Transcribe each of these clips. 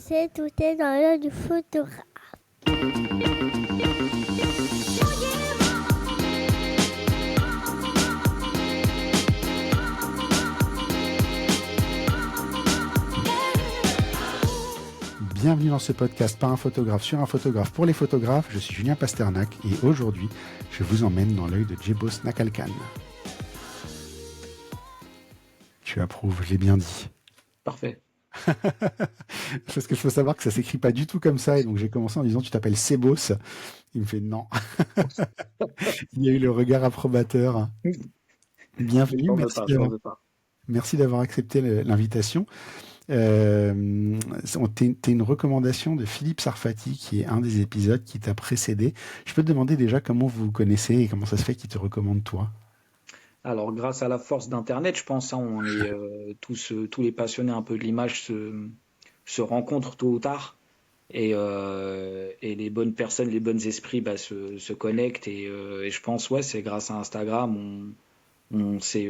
sais, tout est dans l'œil du photographe. Bienvenue dans ce podcast par un photographe sur un photographe pour les photographes. Je suis Julien Pasternak et aujourd'hui, je vous emmène dans l'œil de Djebos Nakalkan. Tu approuves, je l'ai bien dit. Parfait. Parce qu'il faut savoir que ça s'écrit pas du tout comme ça et donc j'ai commencé en disant tu t'appelles Sebos. Il me fait non. Il y a eu le regard approbateur. Bienvenue, merci d'avoir accepté l'invitation. T'es une recommandation de Philippe Sarfati qui est un des épisodes qui t'a précédé. Je peux te demander déjà comment vous vous connaissez et comment ça se fait qu'il te recommande toi? Alors, grâce à la force d'Internet, je pense, hein, on est tous les passionnés un peu de l'image se rencontrent tôt ou tard. Et les bonnes personnes, les bons esprits se connectent. Et je pense, ouais, c'est grâce à Instagram, on s'est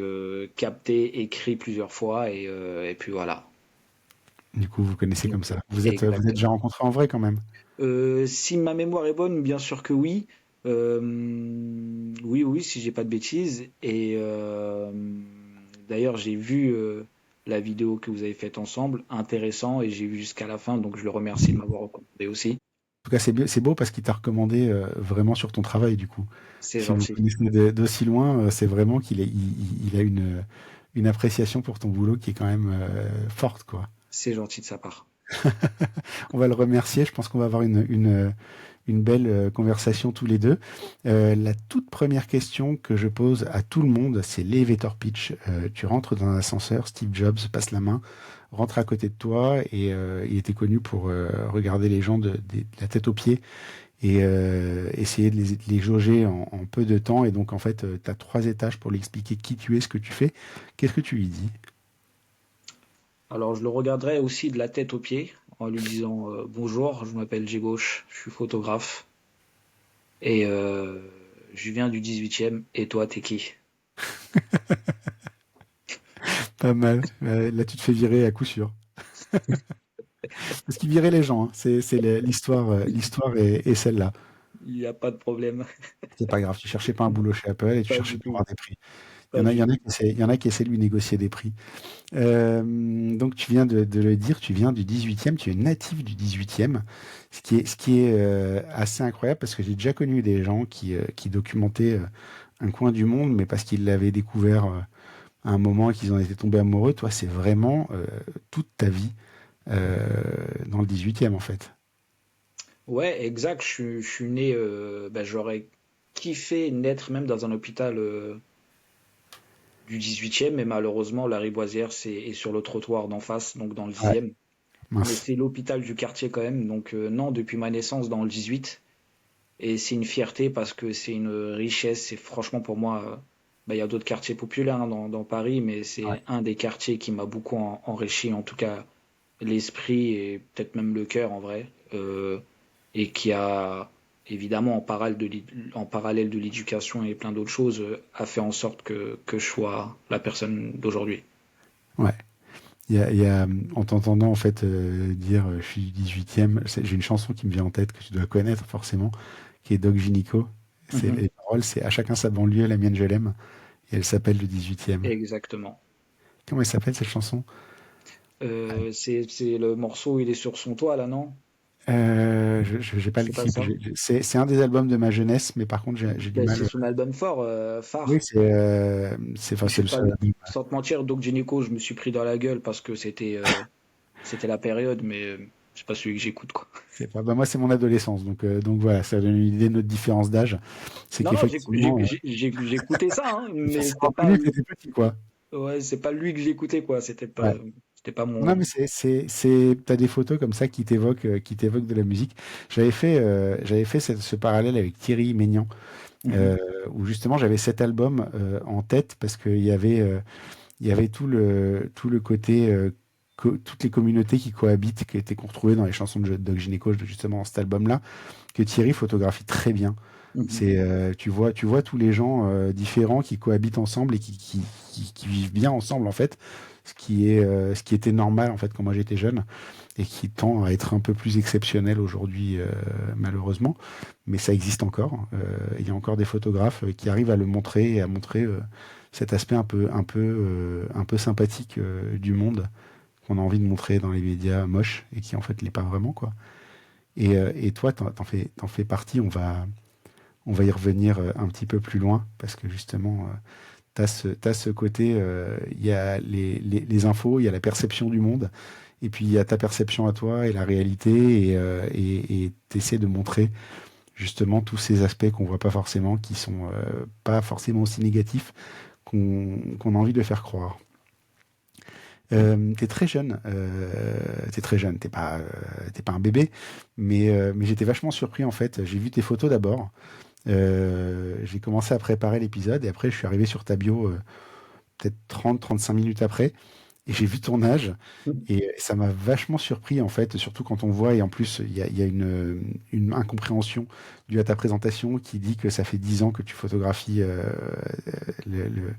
capté, écrit plusieurs fois. Et puis voilà. Du coup, vous connaissez comme ça. Vous êtes déjà rencontrés en vrai quand même? Si ma mémoire est bonne, bien sûr que oui. Oui, si j'ai pas de bêtises. Et d'ailleurs, j'ai vu la vidéo que vous avez faite ensemble, intéressant, et j'ai vu jusqu'à la fin, donc je le remercie de m'avoir recommandé aussi. En tout cas, c'est beau parce qu'il t'a recommandé vraiment sur ton travail du coup. C'est Si gentil. vous connaissez d'aussi loin, c'est vraiment qu'il a une appréciation pour ton boulot qui est quand même forte, quoi. C'est gentil de sa part. On va le remercier. Je pense qu'on va avoir une belle conversation tous les deux. La toute première question que je pose à tout le monde, c'est l'elevator pitch. Tu rentres dans un ascenseur, Steve Jobs passe la main, rentre à côté de toi et il était connu pour regarder les gens de la tête aux pieds et essayer de les jauger en peu de temps. Et donc en fait, tu as 3 étages pour lui expliquer qui tu es, ce que tu fais. Qu'est-ce que tu lui dis? Alors, je le regarderai aussi de la tête aux pieds en lui disant bonjour, je m'appelle Jay Gauche, je suis photographe et je viens du 18e. Et toi, t'es qui? Pas mal. Là, tu te fais virer à coup sûr. Parce qu'il virait les gens. Hein. C'est l'histoire. L'histoire est celle-là. Il n'y a pas de problème. C'est pas grave. Tu cherchais pas un boulot chez Apple et tu Pas cherchais du pas à tout. avoir des prix. Pas du tout. Il y en a qui essaient de lui négocier des prix. Donc tu viens de le dire, tu viens du 18e, tu es natif du 18e, ce qui est assez incroyable parce que j'ai déjà connu des gens qui documentaient un coin du monde, mais parce qu'ils l'avaient découvert à un moment et qu'ils en étaient tombés amoureux. Toi, c'est vraiment toute ta vie dans le 18e en fait. Ouais, exact. Je suis né. J'aurais kiffé naître même dans un hôpital du 18e, mais malheureusement, la Riboisière est sur le trottoir d'en face, donc dans le Ouais, 10e. Mais mince. c'est l'hôpital du quartier quand même. Donc, non, depuis ma naissance dans le 18. Et c'est une fierté parce que c'est une richesse. C'est franchement pour moi. Il y a d'autres quartiers populaires hein, dans Paris, mais Ouais. c'est un des quartiers qui m'a beaucoup enrichi, en tout cas l'esprit et peut-être même le cœur en vrai. Et qui a évidemment en parallèle de l'éducation et plein d'autres choses a fait en sorte que je sois la personne d'aujourd'hui. Ouais. Il y a, en t'entendant en fait dire je suis 18e, j'ai une chanson qui me vient en tête que tu dois connaître forcément, qui est Doc Gynéco. C'est Mhm. les paroles, c'est à chacun sa banlieue, la mienne je l'aime, et elle s'appelle le 18e. Exactement. Comment elle s'appelle cette chanson? C'est le morceau, il est sur son toit là, non? J'ai pas le C'est pas clip. ça? C'est un des albums de ma jeunesse, mais par contre j'ai du Ben, c'est mal. son album fort, Oui, phare. enfin, Je c'est suis le pas, seul album. sans te mentir, Doc Gynéco, je me suis pris dans la gueule parce que c'était la période, mais c'est pas celui que j'écoute quoi. C'est pas, bah moi c'est mon adolescence, donc voilà, ça donne une idée de notre différence d'âge. C'est Non, non, qu'effectivement, j'ai écouté ça, hein, mais forcément connu, t'étais petit quoi. ouais, c'est pas lui que j'écoutais, quoi. Ouais. C'était pas Non, mon. mais t'as des photos comme ça qui t'évoquent de la musique. J'avais fait ce parallèle avec Thierry Ménian, Mhm. euh, où justement j'avais cet album en tête parce il y avait tout le côté, toutes les communautés qui cohabitent, qu'on retrouvait dans les chansons de Doc Gynéco, justement, dans cet album-là, que Thierry photographie très bien. Mhm. Tu vois tous les gens différents qui cohabitent ensemble et qui vivent bien ensemble en fait, ce qui était normal en fait quand moi j'étais jeune. et qui tend à être un peu plus exceptionnel aujourd'hui, malheureusement, mais ça existe encore. Il y a encore des photographes qui arrivent à le montrer et à montrer cet aspect un peu sympathique du monde qu'on a envie de montrer dans les médias moches et qui en fait l'est pas vraiment, quoi. Et toi, t'en fais partie. On va y revenir un petit peu plus loin parce que justement, t'as ce côté, il y a les infos, il y a la perception du monde, et puis il y a ta perception à toi et la réalité, et t'essaies de montrer justement tous ces aspects qu'on voit pas forcément, qui sont pas forcément aussi négatifs qu'on a envie de faire croire. T'es très jeune, t'es pas un bébé, mais j'étais vachement surpris en fait. J'ai vu tes photos d'abord, j'ai commencé à préparer l'épisode et après je suis arrivé sur ta bio peut-être 30-35 minutes après et j'ai vu ton âge et ça m'a vachement surpris en fait, surtout quand on voit et en plus il y a une incompréhension due à ta présentation qui dit que ça fait 10 ans que tu photographies le, le-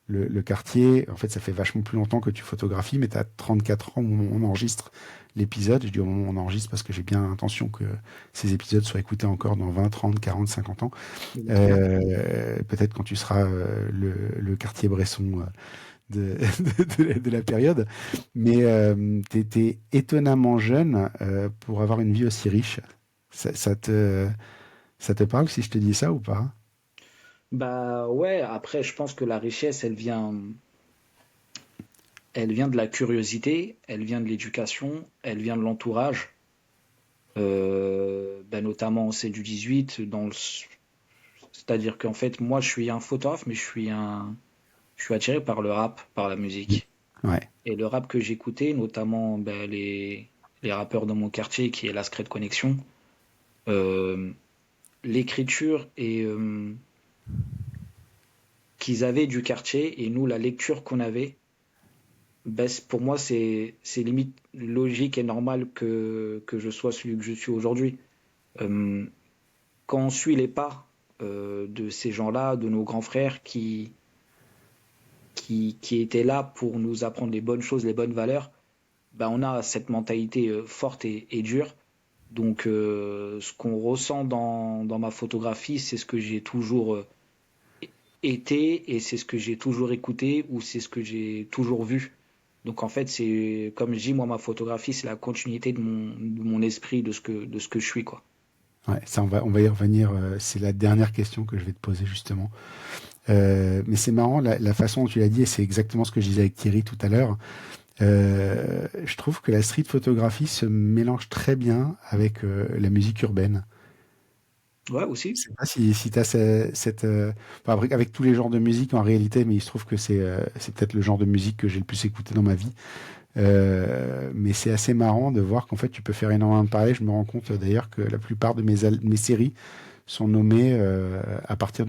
le quartier. En fait, ça fait vachement plus longtemps que tu photographies, mais tu as 34 ans au moment où on enregistre l'épisode. Je dis au moment où on enregistre parce que j'ai bien l'intention que ces épisodes soient écoutés encore dans 20, 30, 40, 50 ans. Exactement. Peut-être quand tu seras le quartier-bresson de, de la période. Mais tu étais étonnamment jeune pour avoir une vie aussi riche. Ça, ça te parle si je te dis ça ou pas? Bah ouais, après, je pense que la richesse, elle vient de la curiosité, elle vient de l'éducation, elle vient de l'entourage. Bah notamment, c'est du 18, c'est-à-dire qu'en fait, moi, je suis un photographe, mais je suis attiré par le rap, par la Mm. musique. Ouais. Et le rap que j'écoutais, notamment bah, les rappeurs de mon quartier, qui est la Secret Connection, euh, l'écriture qu'ils avaient du quartier et nous, la lecture qu'on avait, ben, pour moi, c'est limite logique et normal que je sois celui que je suis aujourd'hui. Euh, Quand on suit les pas de ces gens-là, de nos grands frères qui étaient là pour nous apprendre les bonnes choses, les bonnes valeurs, ben, on a cette mentalité forte et dure. Donc, ce qu'on ressent dans ma photographie, c'est ce que j'ai toujours été et c'est ce que j'ai toujours écouté ou c'est ce que j'ai toujours vu. Donc en fait, c'est comme je dis, moi ma photographie, c'est la continuité de mon esprit, de ce que je suis quoi. Ouais, ça, on va y revenir. C'est la dernière question que je vais te poser justement. Mais c'est marrant la façon dont tu l'as dit, et c'est exactement ce que je disais avec Thierry tout à l'heure. Je trouve que la street photographie se mélange très bien avec la musique urbaine. Ouais Je aussi. sais pas si tu as cette. Enfin, avec tous les genres de musique en réalité, mais il se trouve que c'est peut-être le genre de musique que j'ai le plus écouté dans ma vie. Mais c'est assez marrant de voir qu'en fait tu peux faire énormément de pareil. Je me rends compte d'ailleurs que la plupart de mes séries sont nommées à partir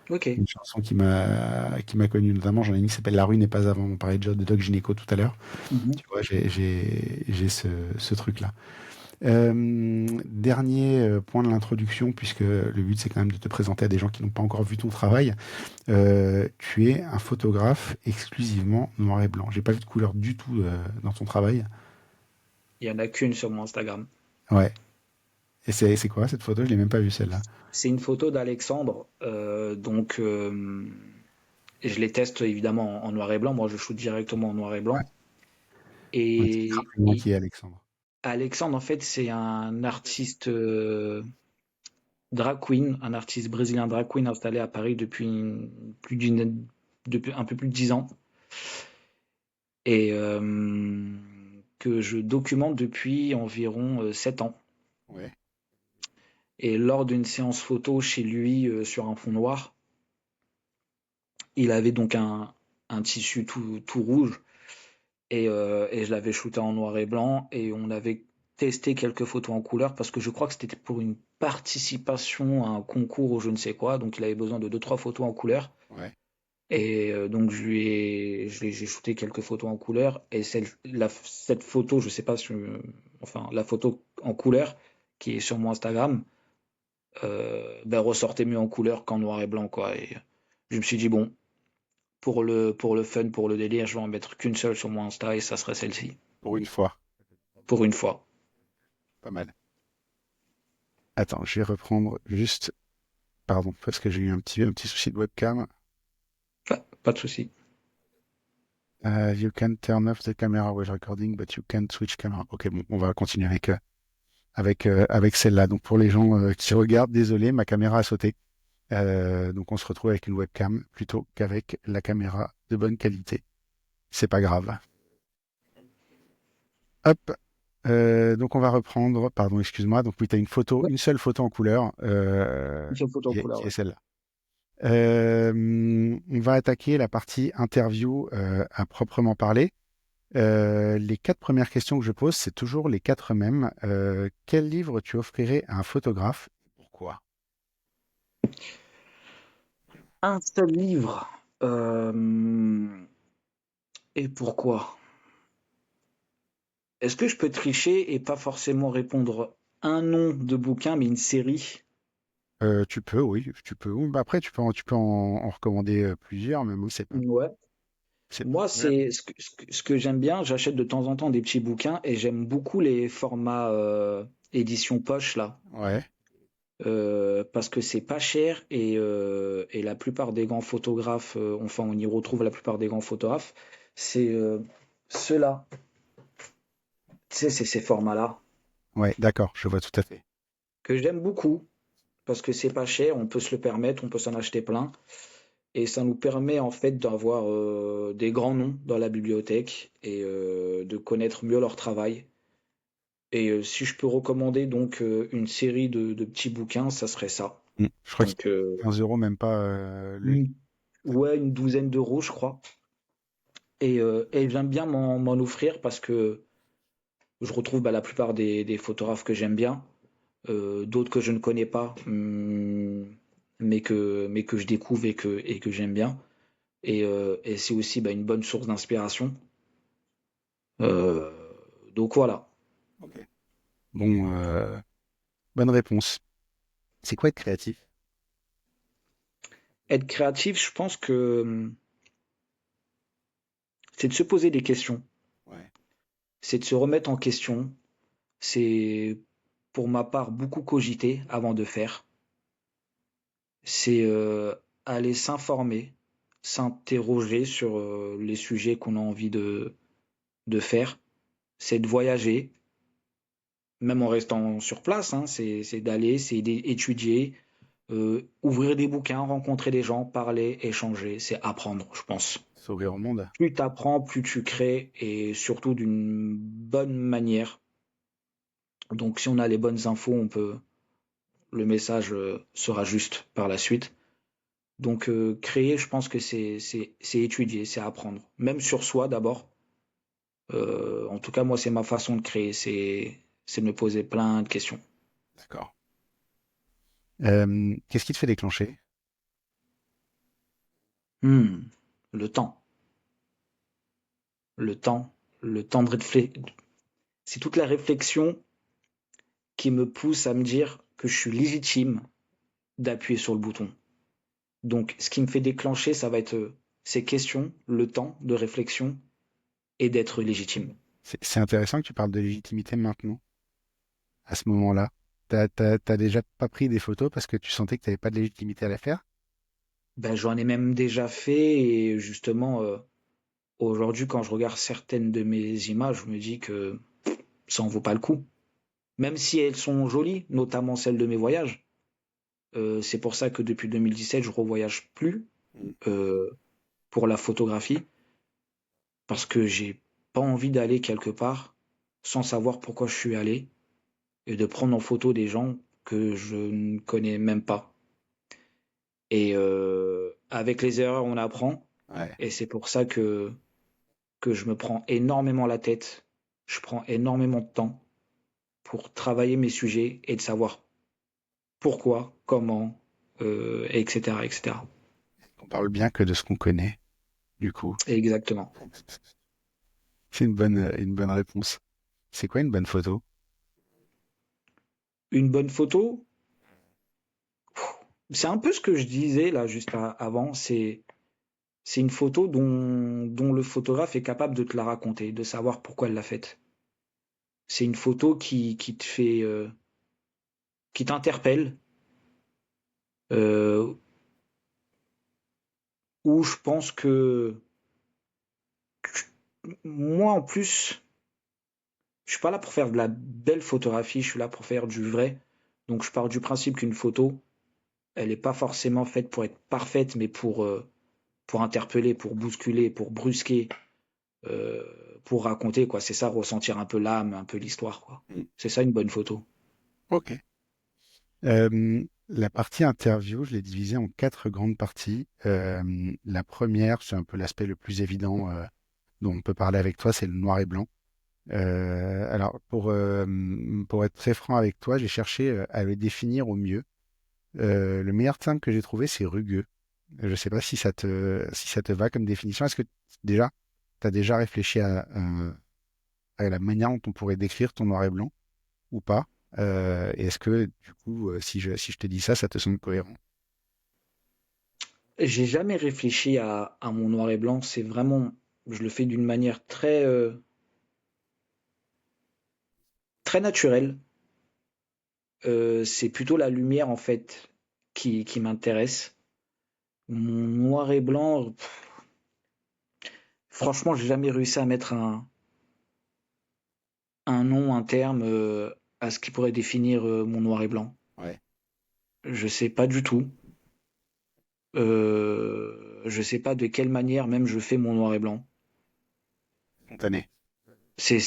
Ok. une chanson qui m'a connu. Notamment, j'en ai une qui s'appelle La rue n'est pas avant. On parlait déjà de Doc Gynéco tout à l'heure. Mhm. Tu vois, j'ai ce truc-là. Dernier point de l'introduction, puisque le but c'est quand même de te présenter à des gens qui n'ont pas encore vu ton travail. Tu es un photographe exclusivement noir et blanc. J'ai pas vu de couleur du tout dans ton travail. Il y en a qu'une sur mon Instagram. Ouais. Et c'est quoi cette photo? Je l'ai même pas vue celle-là. C'est une photo d'Alexandre. Je les teste évidemment en noir et blanc. Moi, je shoot directement en noir et Ouais. blanc. Ouais, rappelle-moi Et qui est Alexandre. Alexandre, en fait, c'est un artiste drag queen, un artiste brésilien drag queen installé à Paris depuis un peu plus de 10 ans et que je documente depuis environ 7 ans. Ouais. Et lors d'une séance photo chez lui sur un fond noir, il avait donc un tissu tout rouge et je l'avais shooté en noir et blanc et on avait testé quelques photos en couleur parce que je crois que c'était pour une participation à un concours ou je ne sais quoi, donc il avait besoin de deux trois photos en couleur. Ouais. Et donc j'ai shooté quelques photos en couleur et cette photo, je sais pas si, enfin la photo en couleur qui est sur mon Instagram, ben, ressortait mieux en couleur qu'en noir et blanc quoi. Et je me suis dit bon, pour le fun, pour le délire, je vais en mettre qu'une seule sur mon Insta et ça serait celle-ci. Pour une fois. pour une fois. Pas mal. Attends, je vais reprendre juste. Pardon, parce que j'ai eu un petit souci de webcam. Pas de souci. You can turn off the camera while recording, but you can't switch camera. Ok, bon, on va continuer avec celle-là. Donc pour les gens qui regardent, désolé, ma caméra a sauté. Donc on se retrouve avec une webcam plutôt qu'avec la caméra de bonne qualité. C'est pas grave. Hop. Donc on va reprendre. Pardon, excuse-moi. Donc oui, tu as Ouais, une seule photo en couleur une seule photo en couleur, qui est ouais. celle-là. On va attaquer la partie interview à proprement parler. Les 4 premières questions que je pose, c'est toujours les 4 mêmes. Quel livre tu offrirais à un photographe? Pourquoi? Un seul livre. Et pourquoi? Est-ce que je peux tricher et pas forcément répondre un nom de bouquin, mais une série? Tu peux, oui, tu peux. Ou, bah, après, tu peux en recommander plusieurs, mais moi, Ouais. c'est pas un Moi, problème. c'est ce que j'aime bien. J'achète de temps en temps des petits bouquins et j'aime beaucoup les formats édition poche là. Ouais, Parce que c'est pas cher et la plupart des grands photographes, enfin on y retrouve la plupart des grands photographes, c'est ceux-là. Tu sais, c'est ces formats-là ouais, d'accord, je vois tout à fait. que j'aime beaucoup parce que c'est pas cher, on peut se le permettre, on peut s'en acheter plein et ça nous permet en fait d'avoir des grands noms dans la bibliothèque et de connaître mieux leur travail. Et si je peux recommander donc une série de petits bouquins, ça serait ça. Je crois qu'il Donc y a 15 euros, même pas le livre. une, ouais, une douzaine d'euros, je crois. Et j'aime bien m'en offrir parce que je retrouve bah, la plupart des photographes que j'aime bien, d'autres que je ne connais pas, mais que je découvre et que j'aime bien. Et c'est aussi bah, une bonne source d'inspiration. Euh, donc voilà. Ok. Bon, bonne réponse. C'est quoi être créatif? Être créatif, je pense que c'est de se poser des questions, Ouais. c'est de se remettre en question, c'est pour ma part beaucoup cogiter avant de faire. C'est aller s'informer, s'interroger sur les sujets qu'on a envie de faire. C'est de voyager, même en restant sur place, hein, c'est d'aller, c'est d'étudier, ouvrir des bouquins, rencontrer des gens, parler, échanger, c'est apprendre, je pense. S'ouvrir au monde? Plus tu apprends, plus tu crées, et surtout d'une bonne manière. Donc si on a les bonnes infos, le message sera juste par la suite. Donc créer, je pense que c'est étudier, c'est apprendre. Même sur soi d'abord. En tout cas, moi, c'est ma façon de créer, c'est de me poser plein de questions. D'accord. Qu'est-ce qui te fait déclencher? Hmm, le temps, le temps, le temps de réfléchir. C'est toute la réflexion qui me pousse à me dire que je suis légitime d'appuyer sur le bouton. Donc, ce qui me fait déclencher, ça va être ces questions, le temps de réflexion et d'être légitime. C'est intéressant que tu parles de légitimité maintenant, à ce moment-là. T'as déjà pas pris des photos parce que tu sentais que t'avais pas de légitimité à la faire? Ben, j'en ai même déjà fait et justement, aujourd'hui, quand je regarde certaines de mes images, je me dis que ça en vaut pas le coup. Même si elles sont jolies, notamment celles de mes voyages. C'est pour ça que depuis 2017, je revoyage plus Mm. euh, pour la photographie, parce que j'ai pas envie d'aller quelque part sans savoir pourquoi je suis allé et de prendre en photo des gens que je ne connais même pas. Et avec les erreurs, on apprend. Ouais. Et c'est pour ça que je me prends énormément la tête. Je prends énormément de temps pour travailler mes sujets et de savoir pourquoi, comment, etc., etc. On parle bien que de ce qu'on connaît, du coup. Exactement. C'est une bonne réponse. C'est quoi une bonne photo? Une bonne photo, c'est un peu ce que je disais là juste avant, c'est c'est une photo dont le photographe est capable de te la raconter, de savoir pourquoi elle l'a faite. C'est une photo qui te fait, qui t'interpelle, euh, où je pense que moi, en plus, je suis pas là pour faire de la belle photographie, je suis là pour faire du vrai. Donc, je pars du principe qu'une photo, elle n'est pas forcément faite pour être parfaite, mais pour interpeller, pour bousculer, pour brusquer, euh, pour raconter, quoi. C'est ça, ressentir un peu l'âme, un peu l'histoire, quoi. Mm. C'est ça une bonne photo. Ok. La partie interview, je l'ai divisée en 4 grandes parties. La première, c'est un peu l'aspect le plus évident dont on peut parler avec toi, c'est le noir et blanc. Alors, pour être très franc avec toi, j'ai cherché à le définir au mieux. Le meilleur terme que j'ai trouvé, c'est rugueux. Je ne sais pas si ça te va comme définition. Est-ce que déjà, tu as déjà réfléchi à la manière dont on pourrait décrire ton noir et blanc ou pas? Et est-ce que, du coup, si je te dis ça, ça te semble cohérent? J'ai jamais réfléchi à mon noir et blanc. C'est vraiment, je le fais d'une manière très naturelle. C'est plutôt la lumière, en fait, qui m'intéresse. Mon noir et blanc, franchement, j'ai jamais réussi à mettre un nom, un terme à ce qui pourrait définir mon noir et blanc. Ouais. Je sais pas du tout. Je sais pas de quelle manière même je fais mon noir et blanc. Spontané. C'est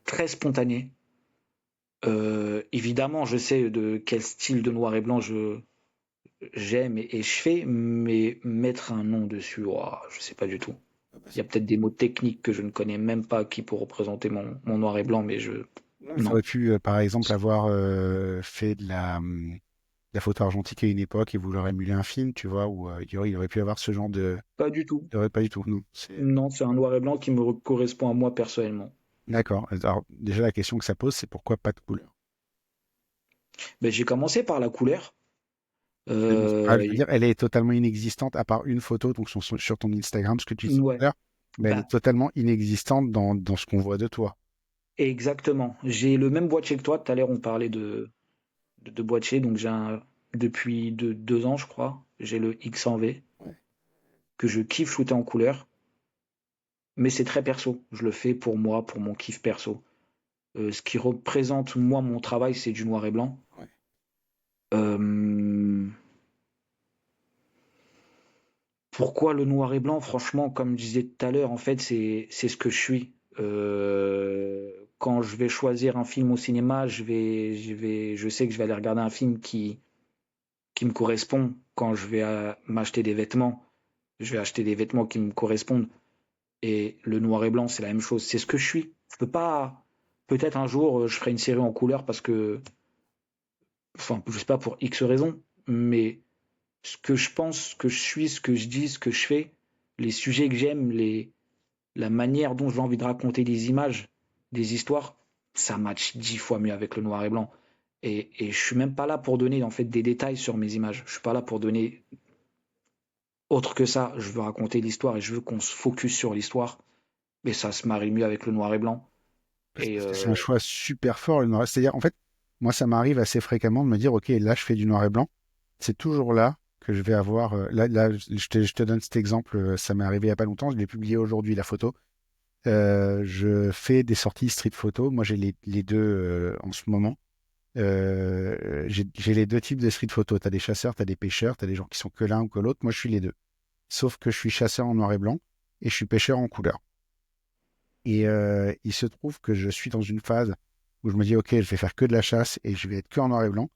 très spontané. Évidemment, je sais de quel style de noir et blanc j'aime et je fais, mais mettre un nom dessus, ouah, je sais pas du tout. Il y a peut-être des mots techniques que je ne connais même pas qui pour représenter mon noir et blanc, mais Non, ça non. aurait pu, par exemple, avoir fait de la photo argentique à une époque et vouloir émuler un film, tu vois, où il aurait pu avoir ce genre de... Pas du tout. Il aurait pas du tout, non. Non, c'est un noir et blanc qui me correspond à moi personnellement. D'accord. Alors, déjà, la question que ça pose, c'est pourquoi pas de couleur? Ben, j'ai commencé par la couleur. Je veux dire, elle est totalement inexistante, à part une photo donc sur ton Instagram, ce que tu dis tout Ouais, à l'heure, mais elle est ben, totalement inexistante dans ce qu'on voit de toi. exactement. J'ai le même boîtier que toi. Tout à l'heure, on parlait de boîtier. Donc, depuis 2 ans, je crois, j'ai le X100V Ouais. que je kiffe shooter en couleur. Mais c'est très perso. Je le fais pour moi, pour mon kiff perso. Ce qui représente, moi, mon travail, c'est du noir et blanc. Ouais. Euh, Pourquoi le noir et blanc? Franchement, comme je disais tout à l'heure, en fait, c'est ce que je suis. Quand je vais choisir un film au cinéma, je sais que je vais aller regarder un film qui me correspond. Quand je vais m'acheter des vêtements, je vais acheter des vêtements qui me correspondent. Et le noir et blanc, c'est la même chose. C'est ce que je suis. Je peux pas. Peut-être un jour, je ferai une série en couleur parce que, enfin, je sais pas pour X raisons, mais ce que je pense, ce que je suis, ce que je dis, ce que je fais, les sujets que j'aime, la manière dont j'ai envie de raconter des images, des histoires, ça match 10 fois mieux avec le noir et blanc. Et je suis même pas là pour donner en fait des détails sur mes images. Je suis pas là pour donner autre que ça. Je veux raconter l'histoire et je veux qu'on se focus sur l'histoire. Mais ça se marie mieux avec le noir et blanc. Parce Et que c'est un choix super fort, le noir. C'est-à-dire, en fait, moi, ça m'arrive assez fréquemment de me dire, OK, là, je fais du noir et blanc. C'est toujours là que je vais avoir. Là, je te donne cet exemple. Ça m'est arrivé il y a pas longtemps. Je l'ai publié aujourd'hui, la photo. Je fais des sorties street photo. Moi, j'ai les deux en ce moment. J'ai les deux types de street photo. Tu as des chasseurs, tu as des pêcheurs, tu as des gens qui sont que l'un ou que l'autre. Moi, je suis les deux. Sauf que je suis chasseur en noir et blanc et je suis pêcheur en couleur. Et il se trouve que je suis dans une phase où je me dis, OK, je vais faire que de la chasse et je vais être que en noir et blanc.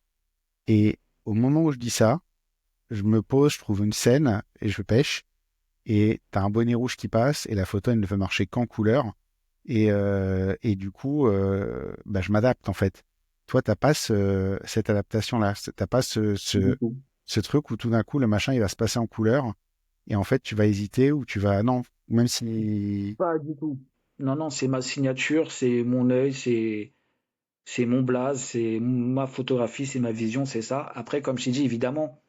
Et au moment où je dis ça, je me pose, je trouve une scène et je pêche. Et t'as un bonnet rouge qui passe et la photo, elle ne fait marcher qu'en couleur. Et du coup, bah, je m'adapte en fait. Toi, t'as pas cette adaptation-là. T'as pas du coup, ce truc où tout d'un coup, le machin, il va se passer en couleur. Et en fait, tu vas hésiter ou tu vas... Non, même si... pas du tout. Non, non, c'est ma signature, c'est mon œil, c'est mon blaze, c'est ma photographie, c'est ma vision, c'est ça. Après, comme je t'ai dit, évidemment,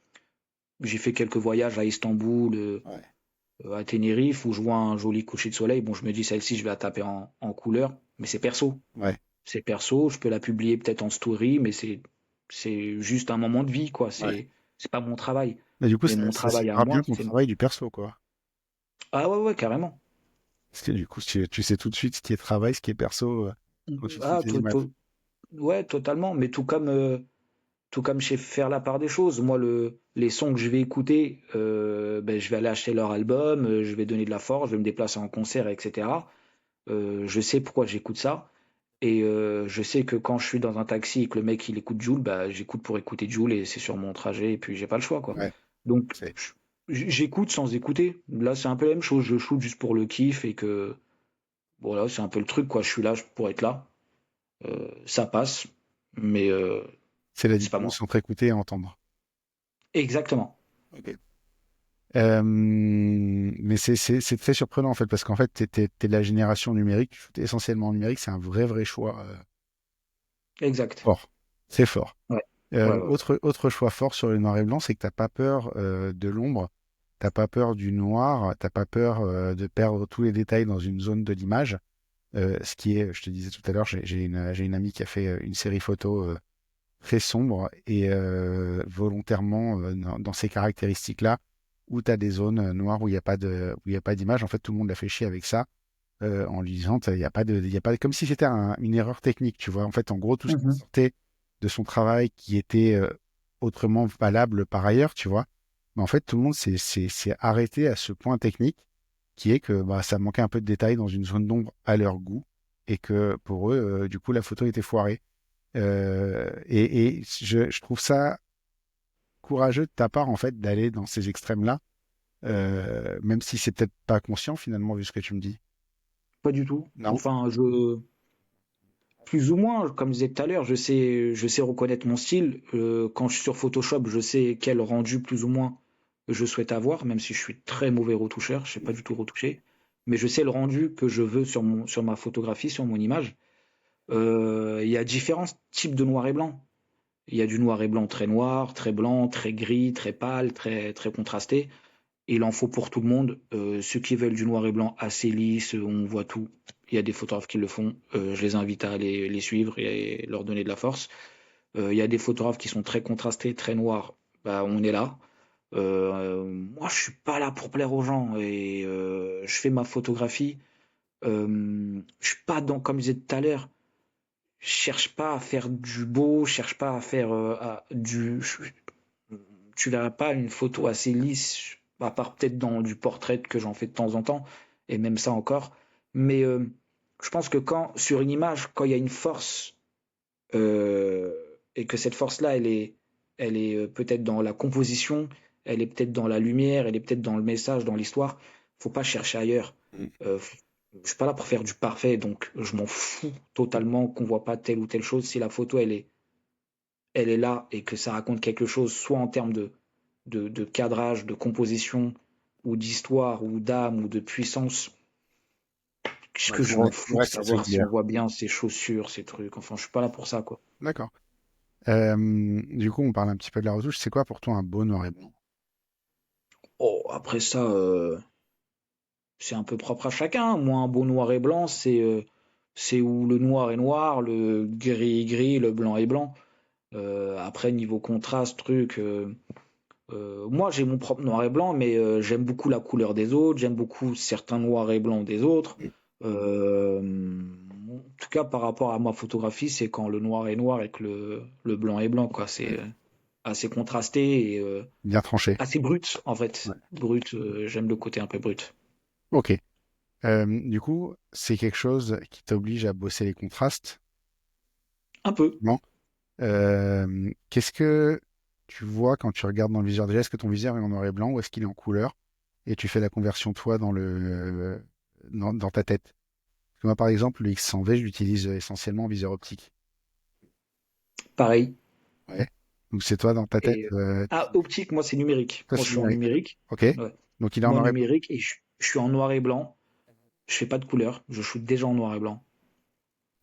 j'ai fait quelques voyages à Istanbul, Ouais. à Tenerife où je vois un joli coucher de soleil. Bon, je me dis celle-ci, je vais la taper en couleur, mais c'est perso. Ouais. C'est perso, je peux la publier peut-être en story, mais c'est juste un moment de vie, quoi. Ouais. C'est pas mon travail. Mais du coup, Mais mon ça travail à sépare bien moi, ton c'est. travail du perso, quoi. Ah ouais, ouais, carrément. Parce que du coup, tu sais tout de suite ce qui est travail, ce qui est perso, quand tu utilises Ah, les images. ouais, totalement. Mais tout comme je sais faire la part des choses. Moi, les sons que je vais écouter, ben, je vais aller acheter leur album, je vais donner de la force, je vais me déplacer en concert, etc. Je sais pourquoi j'écoute ça. Et je sais que quand je suis dans un taxi et que le mec il écoute Jul, bah, j'écoute pour écouter Jul et c'est sur mon trajet et puis j'ai pas le choix quoi. Ouais. Donc C'est j'écoute sans écouter. Là c'est un peu la même chose, je shoot juste pour le kiff et que voilà, c'est un peu le truc quoi, je suis là pour être là. Ça passe, mais c'est la c'est pas moi. différence entre écouter et entendre. Exactement. Ok. Mais c'est très surprenant en fait, parce qu'en fait, t'es de la génération numérique, tu shootes essentiellement en numérique, c'est un vrai choix Exact. fort. C'est fort. Ouais. Ouais, ouais. Autre choix fort sur le noir et blanc, c'est que t'as pas peur de l'ombre, t'as pas peur du noir, t'as pas peur de perdre tous les détails dans une zone de l'image. Ce qui est, je te disais tout à l'heure, j'ai une amie qui a fait une série photo très sombre et volontairement dans ces caractéristiques-là, où tu as des zones noires où il n'y a pas où il y a pas d'image. En fait, tout le monde l'a fait chier avec ça en lui disant, il y a pas il y a pas, comme si c'était une erreur technique, tu vois. En fait, en gros, tout ce qui Mhm. sortait de son travail qui était autrement valable par ailleurs, tu vois. Mais en fait, tout le monde s'est arrêté à ce point technique qui est que bah, ça manquait un peu de détails dans une zone d'ombre à leur goût et que pour eux, du coup, la photo était foirée. Et je trouve ça courageux de ta part, en fait, d'aller dans ces extrêmes-là, même si c'est peut-être pas conscient, finalement, vu ce que tu me dis. Pas du tout. Non? Enfin, plus ou moins, comme je disais tout à l'heure, je sais reconnaître mon style. Quand je suis sur Photoshop, je sais quel rendu plus ou moins je souhaite avoir, même si je suis très mauvais retoucheur, je sais pas du tout retoucher, mais je sais le rendu que je veux sur ma photographie, sur mon image. Il y a différents types de noir et blanc. Il y a du noir et blanc très noir, très blanc, très gris, très pâle, très contrasté. Il en faut pour tout le monde. Ceux qui veulent du noir et blanc assez lisse, on voit tout. Il y a des photographes qui le font. Je les invite à aller les suivre et leur donner de la force. Il y a des photographes qui sont très contrastés, très noirs. Bah, on est là. Moi, je suis pas là pour plaire aux gens et je fais ma photographie. Je suis pas dans, comme je disais tout à l'heure, je cherche pas à faire du beau, je cherche pas à faire tu verras pas une photo assez lisse, à part peut-être dans du portrait que j'en fais de temps en temps, et même ça encore. Mais je pense que sur une image, quand il y a une force, et que cette force-là, elle est peut-être dans la composition, elle est peut-être dans la lumière, elle est peut-être dans le message, dans l'histoire, faut pas chercher ailleurs. Mm. Euh, je suis pas là pour faire du parfait, donc je m'en fous totalement qu'on voit pas telle ou telle chose. Si la photo, elle est là et que ça raconte quelque chose, soit en termes de cadrage, de composition, ou d'histoire, ou d'âme, ou de puissance, ce Ouais, que je m'en pour fous de rester savoir si on secondaire. voit bien ses chaussures, ses trucs. Enfin, je suis pas là pour ça, quoi. D'accord. Du coup, on parle un petit peu de la retouche. C'est quoi pour toi un beau noir et blanc? Oh, après ça, c'est un peu propre à chacun. Moi, un beau noir et blanc, c'est où le noir est noir, le gris est gris, le blanc est blanc. Après, niveau contraste, truc. Moi, j'ai mon propre noir et blanc, mais j'aime beaucoup la couleur des autres, j'aime beaucoup certains noirs et blancs des autres. En tout cas, par rapport à ma photographie, c'est quand le noir est noir et que le blanc est blanc, quoi. C'est assez contrasté et Bien tranché. assez brut, en fait. Ouais. Brut, j'aime le côté un peu brut. Ok. Du coup, c'est quelque chose qui t'oblige à bosser les contrastes. Un peu. Non. Qu'est-ce que tu vois quand tu regardes dans le viseur déjà? Est-ce que ton viseur est en noir et blanc ou est-ce qu'il est en couleur? Et tu fais la conversion toi dans ta tête. Parce que moi, par exemple, le X100V, je l'utilise essentiellement en viseur optique. Pareil. Ouais. Donc c'est toi dans ta tête. Et optique, moi, c'est numérique. Ça, Moi, c'est je suis en numérique, d'accord. numérique. Ok. Ouais. Donc il est en Moi, noir et blanc. numérique, et je suis en noir et blanc. Je fais pas de couleur. Je shoot déjà en noir et blanc.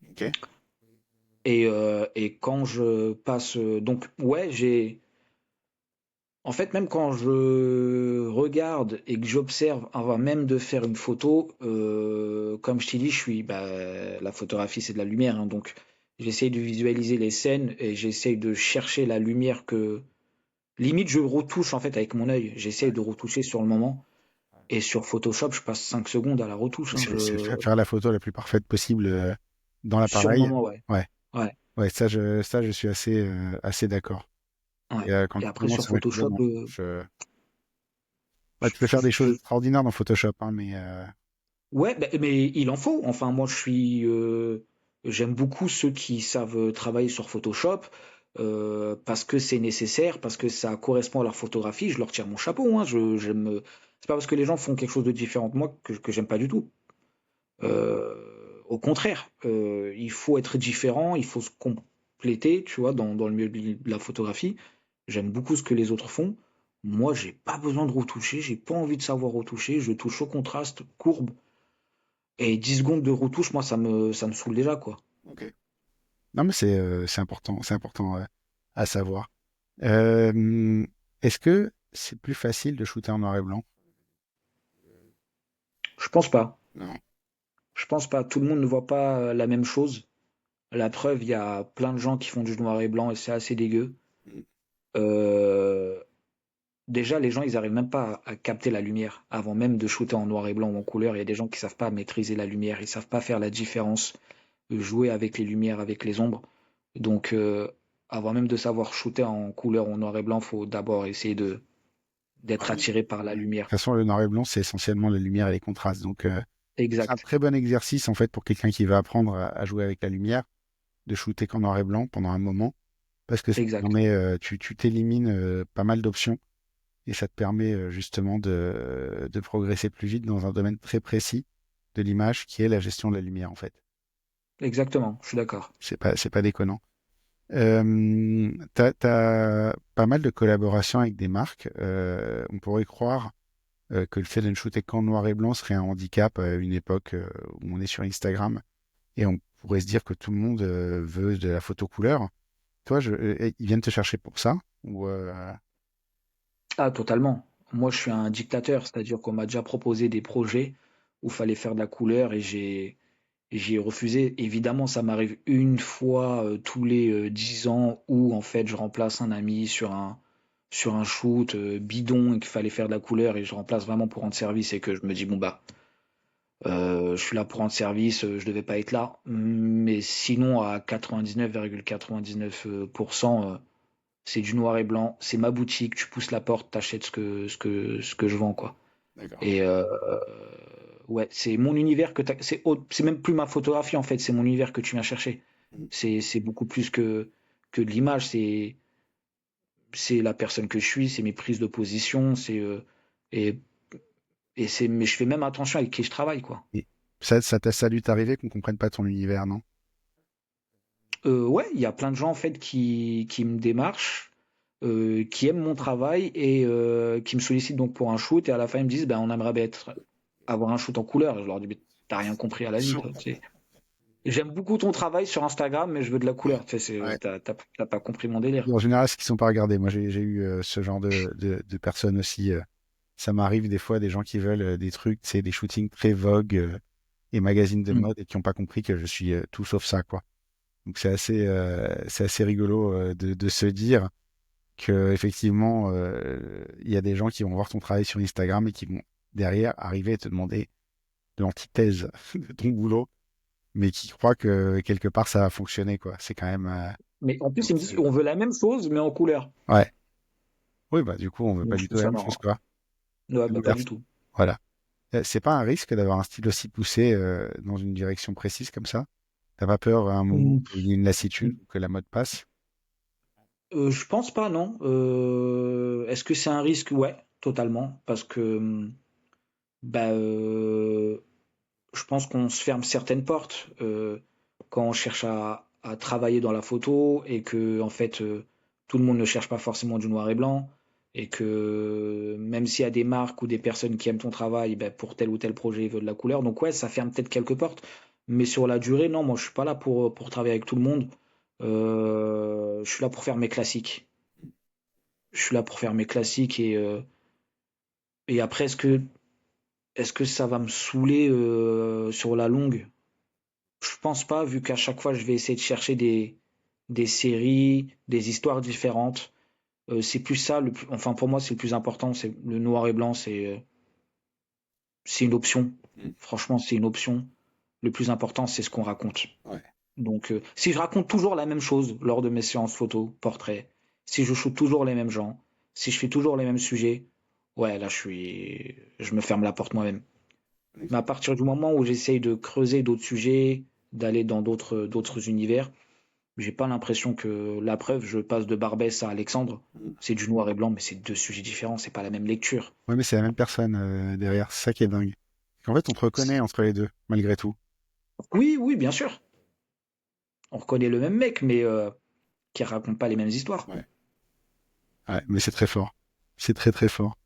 Ok. Et quand je passe, donc ouais, En fait, même quand je regarde et que j'observe avant même de faire une photo, comme je t'ai dit, la photographie, c'est de la lumière, hein, donc j'essaye de visualiser les scènes et j'essaye de chercher la lumière que limite je retouche en fait avec mon œil. J'essaye de retoucher sur le moment et sur Photoshop, je passe 5 secondes à la retouche, hein, C'est faire la photo la plus parfaite possible dans sur le l'appareil. moment, ouais. Ouais, Ouais, ouais, ça, je suis assez d'accord. ouais. Et quand Et tu après commences sur à mettre le Photoshop, doigt bah, tu peux faire des choses je extraordinaires dans Photoshop, hein, mais ouais, mais il en faut. Enfin, moi, j'aime beaucoup ceux qui savent travailler sur Photoshop parce que c'est nécessaire, parce que ça correspond à leur photographie. Je leur tire mon chapeau. Hein. C'est pas parce que les gens font quelque chose de différent de moi que j'aime pas du tout. Euh, Au contraire, il faut être différent, il faut se compléter, tu vois, dans le milieu de la photographie. J'aime beaucoup ce que les autres font. Moi, j'ai pas besoin de retoucher, j'ai pas envie de savoir retoucher. Je touche au contraste, courbe. Et 10 secondes de retouche, moi, ça me saoule déjà, quoi. ok. Non, mais c'est important à savoir. Est-ce que c'est plus facile de shooter en noir et blanc? Je pense pas. Non. Je pense pas. Tout le monde ne voit pas la même chose. La preuve, il y a plein de gens qui font du noir et blanc et c'est assez dégueu. Euh, Déjà, les gens, ils arrivent même pas à capter la lumière avant même de shooter en noir et blanc ou en couleur. Il y a des gens qui savent pas maîtriser la lumière, ils savent pas faire la différence, jouer avec les lumières, avec les ombres. Donc, avant même de savoir shooter en couleur ou en noir et blanc, faut d'abord essayer de Ouais, d'être de attiré par la toute lumière. façon, le noir et blanc, c'est essentiellement la lumière et les contrastes. Donc, c'est un Exact, très bon exercice, en fait, pour quelqu'un qui va apprendre à jouer avec la lumière, de shooter qu'en noir et blanc pendant un moment, parce que ça te exact. permet, tu t'élimines pas mal d'options et ça te permet justement de progresser plus vite dans un domaine très précis de l'image qui est la gestion de la lumière, en fait. Exactement, je suis d'accord. C'est pas déconnant. T'as pas mal de collaborations avec des marques. On pourrait croire que le fait de ne shooter qu'en noir et blanc serait un handicap à une époque où on est sur Instagram et on pourrait se dire que tout le monde veut de la photo couleur. Toi, ils viennent te chercher pour ça ou Ah, totalement. Moi, je suis un dictateur, c'est-à-dire qu'on m'a déjà proposé des projets où il fallait faire de la couleur et j'ai refusé. Évidemment, ça m'arrive une fois tous les 10 ans où en fait je remplace un ami sur un shoot bidon et qu'il fallait faire de la couleur et je remplace vraiment pour rendre service et que je me dis bon bah je suis là pour rendre service, je devais pas être là. Mais sinon à 99,99% c'est du noir et blanc, c'est ma boutique, tu pousses la porte, t'achètes ce que je vends, quoi. D'accord. Et ouais, c'est mon univers c'est même plus ma photographie en fait, c'est mon univers que tu viens chercher. C'est beaucoup plus que de l'image, c'est la personne que je suis, c'est mes prises de position, et, mais je fais même attention avec qui je travaille, quoi. Et ça dû t'arriver qu'on comprenne pas ton univers, non? Ouais, il y a plein de gens en fait qui me démarchent, qui aiment mon travail et qui me sollicitent donc pour un shoot et à la fin ils me disent ben on aimerait bien avoir un shoot en couleur. Et je leur dis mais t'as rien compris à la vie, toi. J'aime beaucoup ton travail sur Instagram, mais je veux de la couleur. Ouais. T'as pas compris mon délire. En général, ce qu'ils sont pas regardés. Moi, j'ai eu ce genre de personnes aussi. Ça m'arrive des fois des gens qui veulent des trucs, c'est des shootings très Vogue et magazines de Mm. mode et qui n'ont pas compris que je suis tout sauf ça, quoi. Donc c'est assez rigolo de se dire que effectivement il y a des gens qui vont voir ton travail sur Instagram et qui vont derrière arriver et te demander de l'antithèse de ton boulot, mais qui croient que quelque part ça va fonctionner, quoi. C'est quand même Mais en plus ils me disent c'est- on veut la même chose mais en couleur. ouais. Oui, bah du coup on veut pas Donc du je tout trouve la ça même chose, marrant. quoi. Ouais, bah pas du L'inverse. tout. Voilà. C'est pas un risque d'avoir un style aussi poussé dans une direction précise comme ça? T'as pas peur à un moment Mm. où il y ait une lassitude, que la mode passe? Je pense pas, non. Est-ce que c'est un risque? Ouais, totalement. Parce que bah, je pense qu'on se ferme certaines portes quand on cherche à travailler dans la photo et que en fait tout le monde ne cherche pas forcément du noir et blanc et que même s'il y a des marques ou des personnes qui aiment ton travail, ben, pour tel ou tel projet ils veulent de la couleur. Donc ouais, ça ferme peut-être quelques portes, mais sur la durée, non, moi je suis pas là pour travailler avec tout le monde. Je suis là pour faire mes classiques. Je suis là pour faire mes classiques et après, est-ce que ça va me saouler sur la longue? Je pense pas, vu qu'à chaque fois, je vais essayer de chercher des séries, des histoires différentes. C'est plus ça, enfin pour moi, c'est le plus important, c'est le noir et blanc, c'est une option. Mm. Franchement, c'est une option. Le plus important, c'est ce qu'on raconte. Ouais. Donc, si je raconte toujours la même chose lors de mes séances photos, portraits, si je shoot toujours les mêmes gens, si je fais toujours les mêmes sujets, ouais, là, je me ferme la porte moi-même. Mais à partir du moment où j'essaye de creuser d'autres sujets, d'aller dans d'autres univers, j'ai pas l'impression que la preuve, je passe de Barbès à Alexandre, Mm. c'est du noir et blanc, mais c'est deux sujets différents, c'est pas la même lecture. Ouais, mais c'est la même personne derrière, c'est ça qui est dingue. En fait, on te reconnaît entre les deux, malgré tout. Oui, oui, bien sûr. On reconnaît le même mec, mais qui raconte pas les mêmes histoires. Ouais. Ouais, mais c'est très fort. C'est très très fort.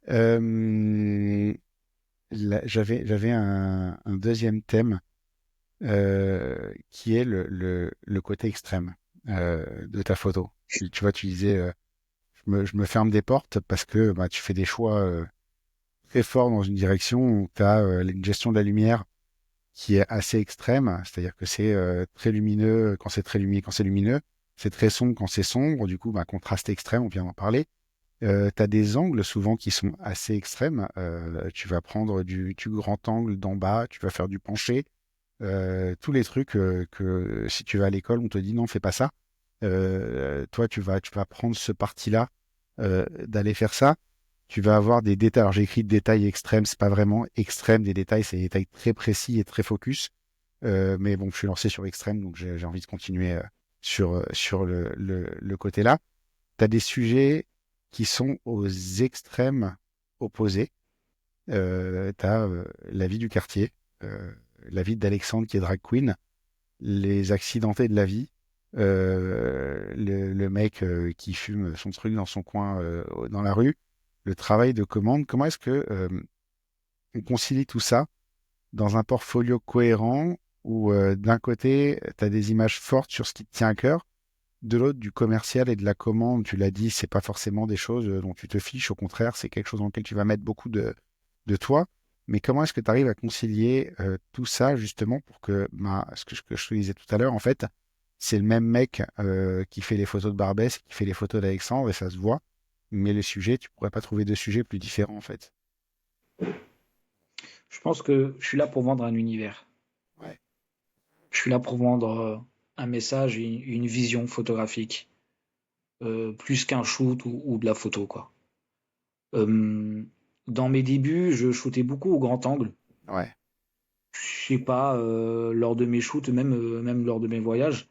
Euh, j'avais un deuxième thème qui est le côté extrême de ta photo. Tu vois, tu disais, je me ferme des portes parce que bah, tu fais des choix très forts dans une direction où tu as une gestion de la lumière qui est assez extrême, c'est-à-dire que c'est très lumineux quand c'est très lumineux, quand c'est lumineux, c'est très sombre quand c'est sombre, du coup, bah, contraste extrême, on vient d'en parler. Tu as des angles souvent qui sont assez extrêmes. Tu vas prendre du grand angle d'en bas, tu vas faire du penché, tous les trucs que si tu vas à l'école, on te dit non, fais pas ça. Toi, tu vas prendre ce parti-là d'aller faire ça. Tu vas avoir des détails. Alors j'ai écrit détails extrêmes, c'est pas vraiment extrême des détails, c'est des détails très précis et très focus. Mais bon, je suis lancé sur extrême, donc j'ai envie de continuer sur le côté là. Tu as des sujets qui sont aux extrêmes opposés. Tu as la vie du quartier, euh, la vie d'Alexandre qui est drag queen, les accidentés de la vie, le mec qui fume son truc dans son coin dans la rue, le travail de commande. Comment est-ce que on concilie tout ça dans un portfolio cohérent où d'un côté, tu as des images fortes sur ce qui te tient à cœur, de l'autre, du commercial et de la commande, tu l'as dit, c'est pas forcément des choses dont tu te fiches, au contraire, c'est quelque chose dans lequel tu vas mettre beaucoup de toi. Mais comment est-ce que tu arrives à concilier tout ça justement pour que, bah, que je te disais tout à l'heure, en fait, c'est le même mec qui fait les photos de Barbès, qui fait les photos d'Alexandre, et ça se voit, mais les sujets, tu pourrais pas trouver deux sujets plus différents, en fait. Je pense que je suis là pour vendre un univers. Ouais. Je suis là pour vendre un message, une vision photographique, plus qu'un shoot ou de la photo, quoi. Euh, dans mes débuts, je shootais beaucoup au grand angle. Ouais. Je sais pas, lors de mes shoots, même lors de mes voyages.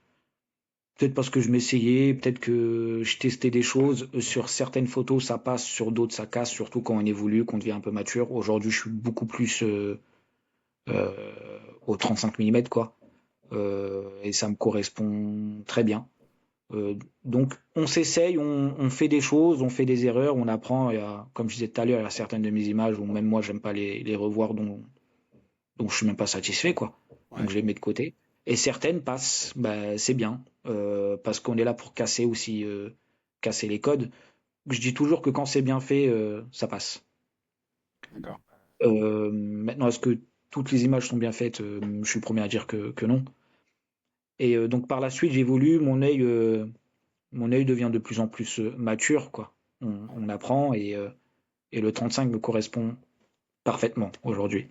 Peut-être parce que je m'essayais, peut-être que je testais des choses. Sur certaines photos, ça passe, sur d'autres, ça casse, surtout quand on évolue, qu'on devient un peu mature. Aujourd'hui, je suis beaucoup plus euh, au 35 mm, quoi. Et ça me correspond très bien. Donc, on s'essaye, on fait des choses, on fait des erreurs, on apprend. Comme je disais tout à l'heure, il y a certaines de mes images où même moi, j'aime pas les revoir, donc je suis même pas satisfait, quoi. Donc Ouais. je les mets de côté. Et certaines passent, bah, c'est bien, parce qu'on est là pour casser aussi, casser les codes. Je dis toujours que quand c'est bien fait, ça passe. D'accord. Maintenant, est-ce que toutes les images sont bien faites? Je suis le premier à dire que non. Et donc par la suite, j'évolue, mon œil devient de plus en plus mature, quoi. On apprend et le 35 me correspond parfaitement aujourd'hui.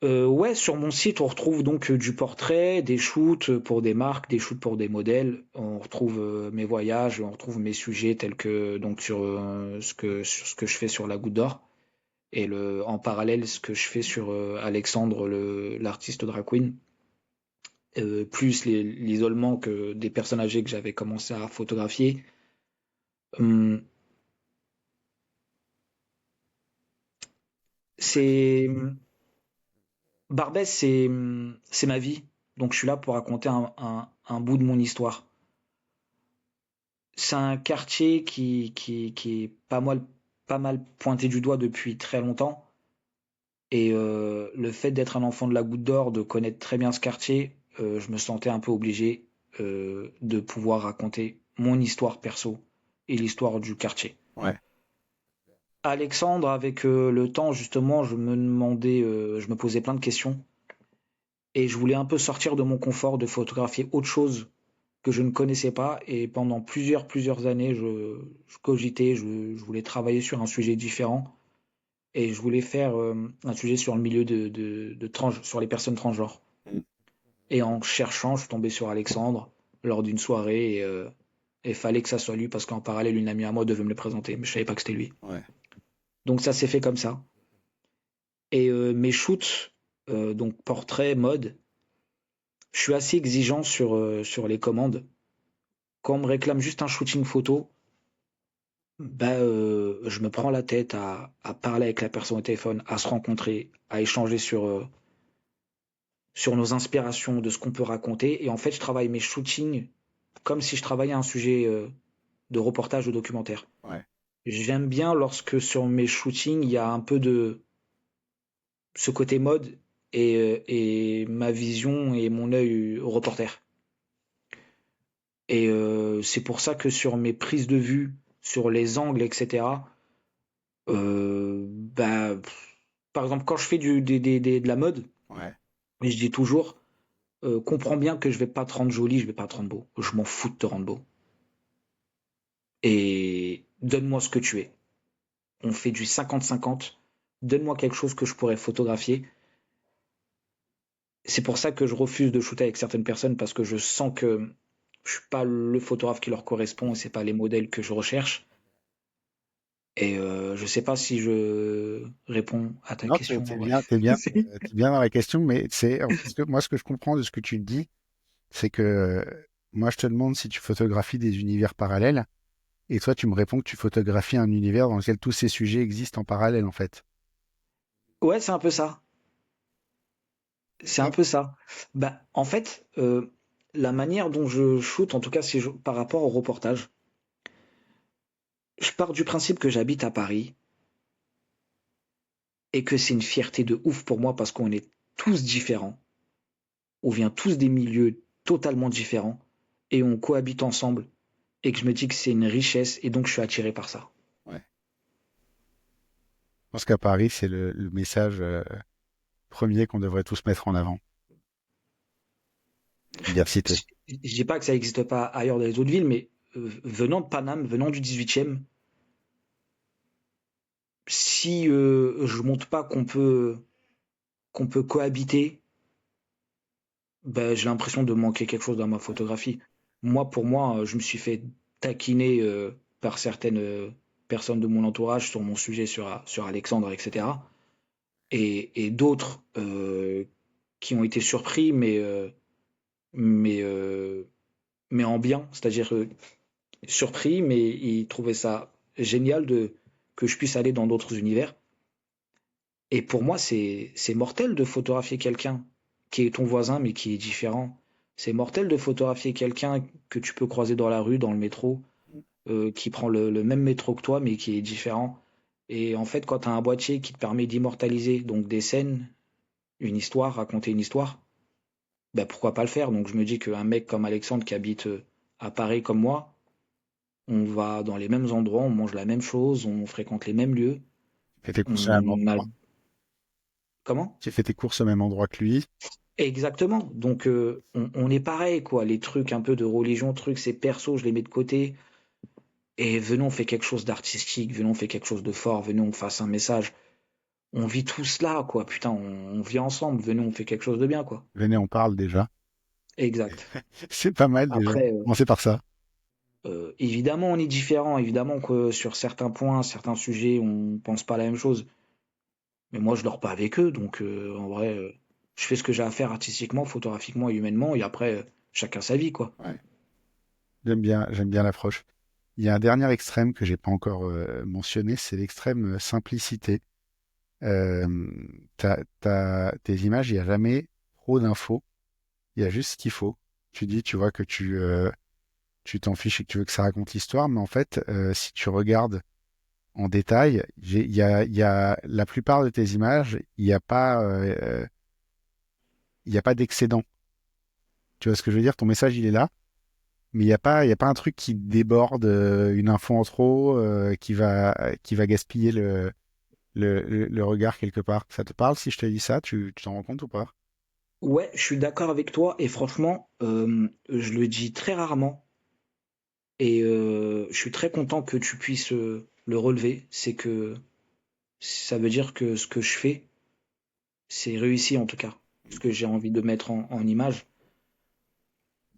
Ouais, sur mon site, on retrouve donc du portrait, des shoots pour des marques, des shoots pour des modèles. On retrouve mes voyages, on retrouve mes sujets tels que donc sur ce que je fais sur la Goutte d'Or et en parallèle ce que je fais sur Alexandre, l'artiste drag queen, plus l'isolement que des personnes âgées que j'avais commencé à photographier. Hum, c'est Barbès, c'est ma vie, donc je suis là pour raconter un bout de mon histoire. C'est un quartier qui est pas mal pointé du doigt depuis très longtemps. Et le fait d'être un enfant de la Goutte d'Or, de connaître très bien ce quartier, je me sentais un peu obligé de pouvoir raconter mon histoire perso et l'histoire du quartier. Ouais. Alexandre, avec le temps, justement, je me posais plein de questions et je voulais un peu sortir de mon confort de photographier autre chose que je ne connaissais pas. Et pendant plusieurs années, je cogitais, je voulais travailler sur un sujet différent et je voulais faire un sujet sur le milieu sur les personnes transgenres. Et en cherchant, je suis tombé sur Alexandre lors d'une soirée et fallait que ça soit lui parce qu'en parallèle, une amie à moi devait me le présenter, mais je savais pas que c'était lui. Ouais. Donc ça s'est fait comme ça. Et mes shoots, donc portrait, mode, je suis assez exigeant sur les commandes. Quand on me réclame juste un shooting photo, bah, je me prends la tête à parler avec la personne au téléphone, à se rencontrer, à échanger sur nos inspirations, de ce qu'on peut raconter. Et en fait, je travaille mes shootings comme si je travaillais un sujet de reportage ou documentaire. Ouais. J'aime bien lorsque sur mes shootings, il y a un peu de ce côté mode et ma vision et mon œil au reporter. Et c'est pour ça que sur mes prises de vue, sur les angles, etc., bah, par exemple, quand je fais de la mode, Ouais. et je dis toujours, comprends bien que je vais pas te rendre joli, je vais pas te rendre beau. Je m'en fous de te rendre beau. Et donne-moi ce que tu es. On fait du 50-50. Donne-moi quelque chose que je pourrais photographier. C'est pour ça que je refuse de shooter avec certaines personnes parce que je sens que je suis pas le photographe qui leur correspond et c'est pas les modèles que je recherche. Et je sais pas si je réponds à ta Non, question. t'es bien dans la question, mais c'est parce que moi, ce que je comprends de ce que tu dis, c'est que moi, je te demande si tu photographies des univers parallèles, et toi, tu me réponds que tu photographies un univers dans lequel tous ces sujets existent en parallèle, en fait. Ouais, c'est un peu ça. C'est un D'accord. peu ça. Bah, en fait, la manière dont je shoot, en tout cas par rapport au reportage, je pars du principe que j'habite à Paris et que c'est une fierté de ouf pour moi parce qu'on est tous différents. On vient tous des milieux totalement différents et on cohabite ensemble et que je me dis que c'est une richesse et donc je suis attiré par ça. Ouais. Je pense qu'à Paris, c'est le message premier qu'on devrait tous mettre en avant. Diversité. Je dis pas que ça n'existe pas ailleurs dans les autres villes, mais venant de Paname, venant du 18e, si je montre pas qu'on peut cohabiter, ben, j'ai l'impression de manquer quelque chose dans ma photographie. Moi, pour moi, je me suis fait taquiner par certaines personnes de mon entourage sur mon sujet sur Alexandre, etc. Et d'autres qui ont été surpris, mais, euh, mais en bien, c'est-à-dire surpris, mais ils trouvaient ça génial que je puisse aller dans d'autres univers. Et pour moi, c'est mortel de photographier quelqu'un qui est ton voisin, mais qui est différent. C'est mortel de photographier quelqu'un que tu peux croiser dans la rue, dans le métro, qui prend le même métro que toi, mais qui est différent. Et en fait, quand tu as un boîtier qui te permet d'immortaliser donc des scènes, une histoire, raconter une histoire, ben pourquoi pas le faire? Donc je me dis qu'un mec comme Alexandre qui habite à Paris comme moi, on va dans les mêmes endroits, on mange la même chose, on fréquente les mêmes lieux. Fais tes courses au même On a... endroit. Comment? Tu fais tes courses au même endroit que lui. Exactement. Donc on est pareil, quoi. Les trucs un peu de religion, trucs, c'est perso, je les mets de côté. Et venons, on fait quelque chose d'artistique, venons, on fait quelque chose de fort, venons, on fasse un message. On vit tout cela, quoi. Putain, on vit ensemble, venons, on fait quelque chose de bien, quoi. Venez, on parle déjà. Exact. C'est pas mal déjà. Après, Commencez par ça. évidemment, on est différent, évidemment que sur certains points, certains sujets, on pense pas la même chose. Mais moi, je dors pas avec eux, donc en vrai, je fais ce que j'ai à faire artistiquement, photographiquement et humainement, et après, chacun sa vie, quoi. Ouais. J'aime bien l'approche. Il y a un dernier extrême que j'ai pas encore mentionné, c'est l'extrême simplicité. Euh, tes images, il n'y a jamais trop d'infos. Il y a juste ce qu'il faut. Tu dis, tu vois que tu t'en fiches et que tu veux que ça raconte l'histoire, mais en fait, si tu regardes en détail, il y a la plupart de tes images, il y a pas d'excédent. Tu vois ce que je veux dire? Ton message, il est là, Mais il y a pas un truc qui déborde, une info en trop, qui va gaspiller le regard quelque part. Ça te parle si je te dis ça? Tu t'en rends compte ou pas? Ouais, je suis d'accord avec toi et franchement, je le dis très rarement et je suis très content que tu puisses le relever. C'est que ça veut dire que ce que je fais, c'est réussi en tout cas. Ce que j'ai envie de mettre en image.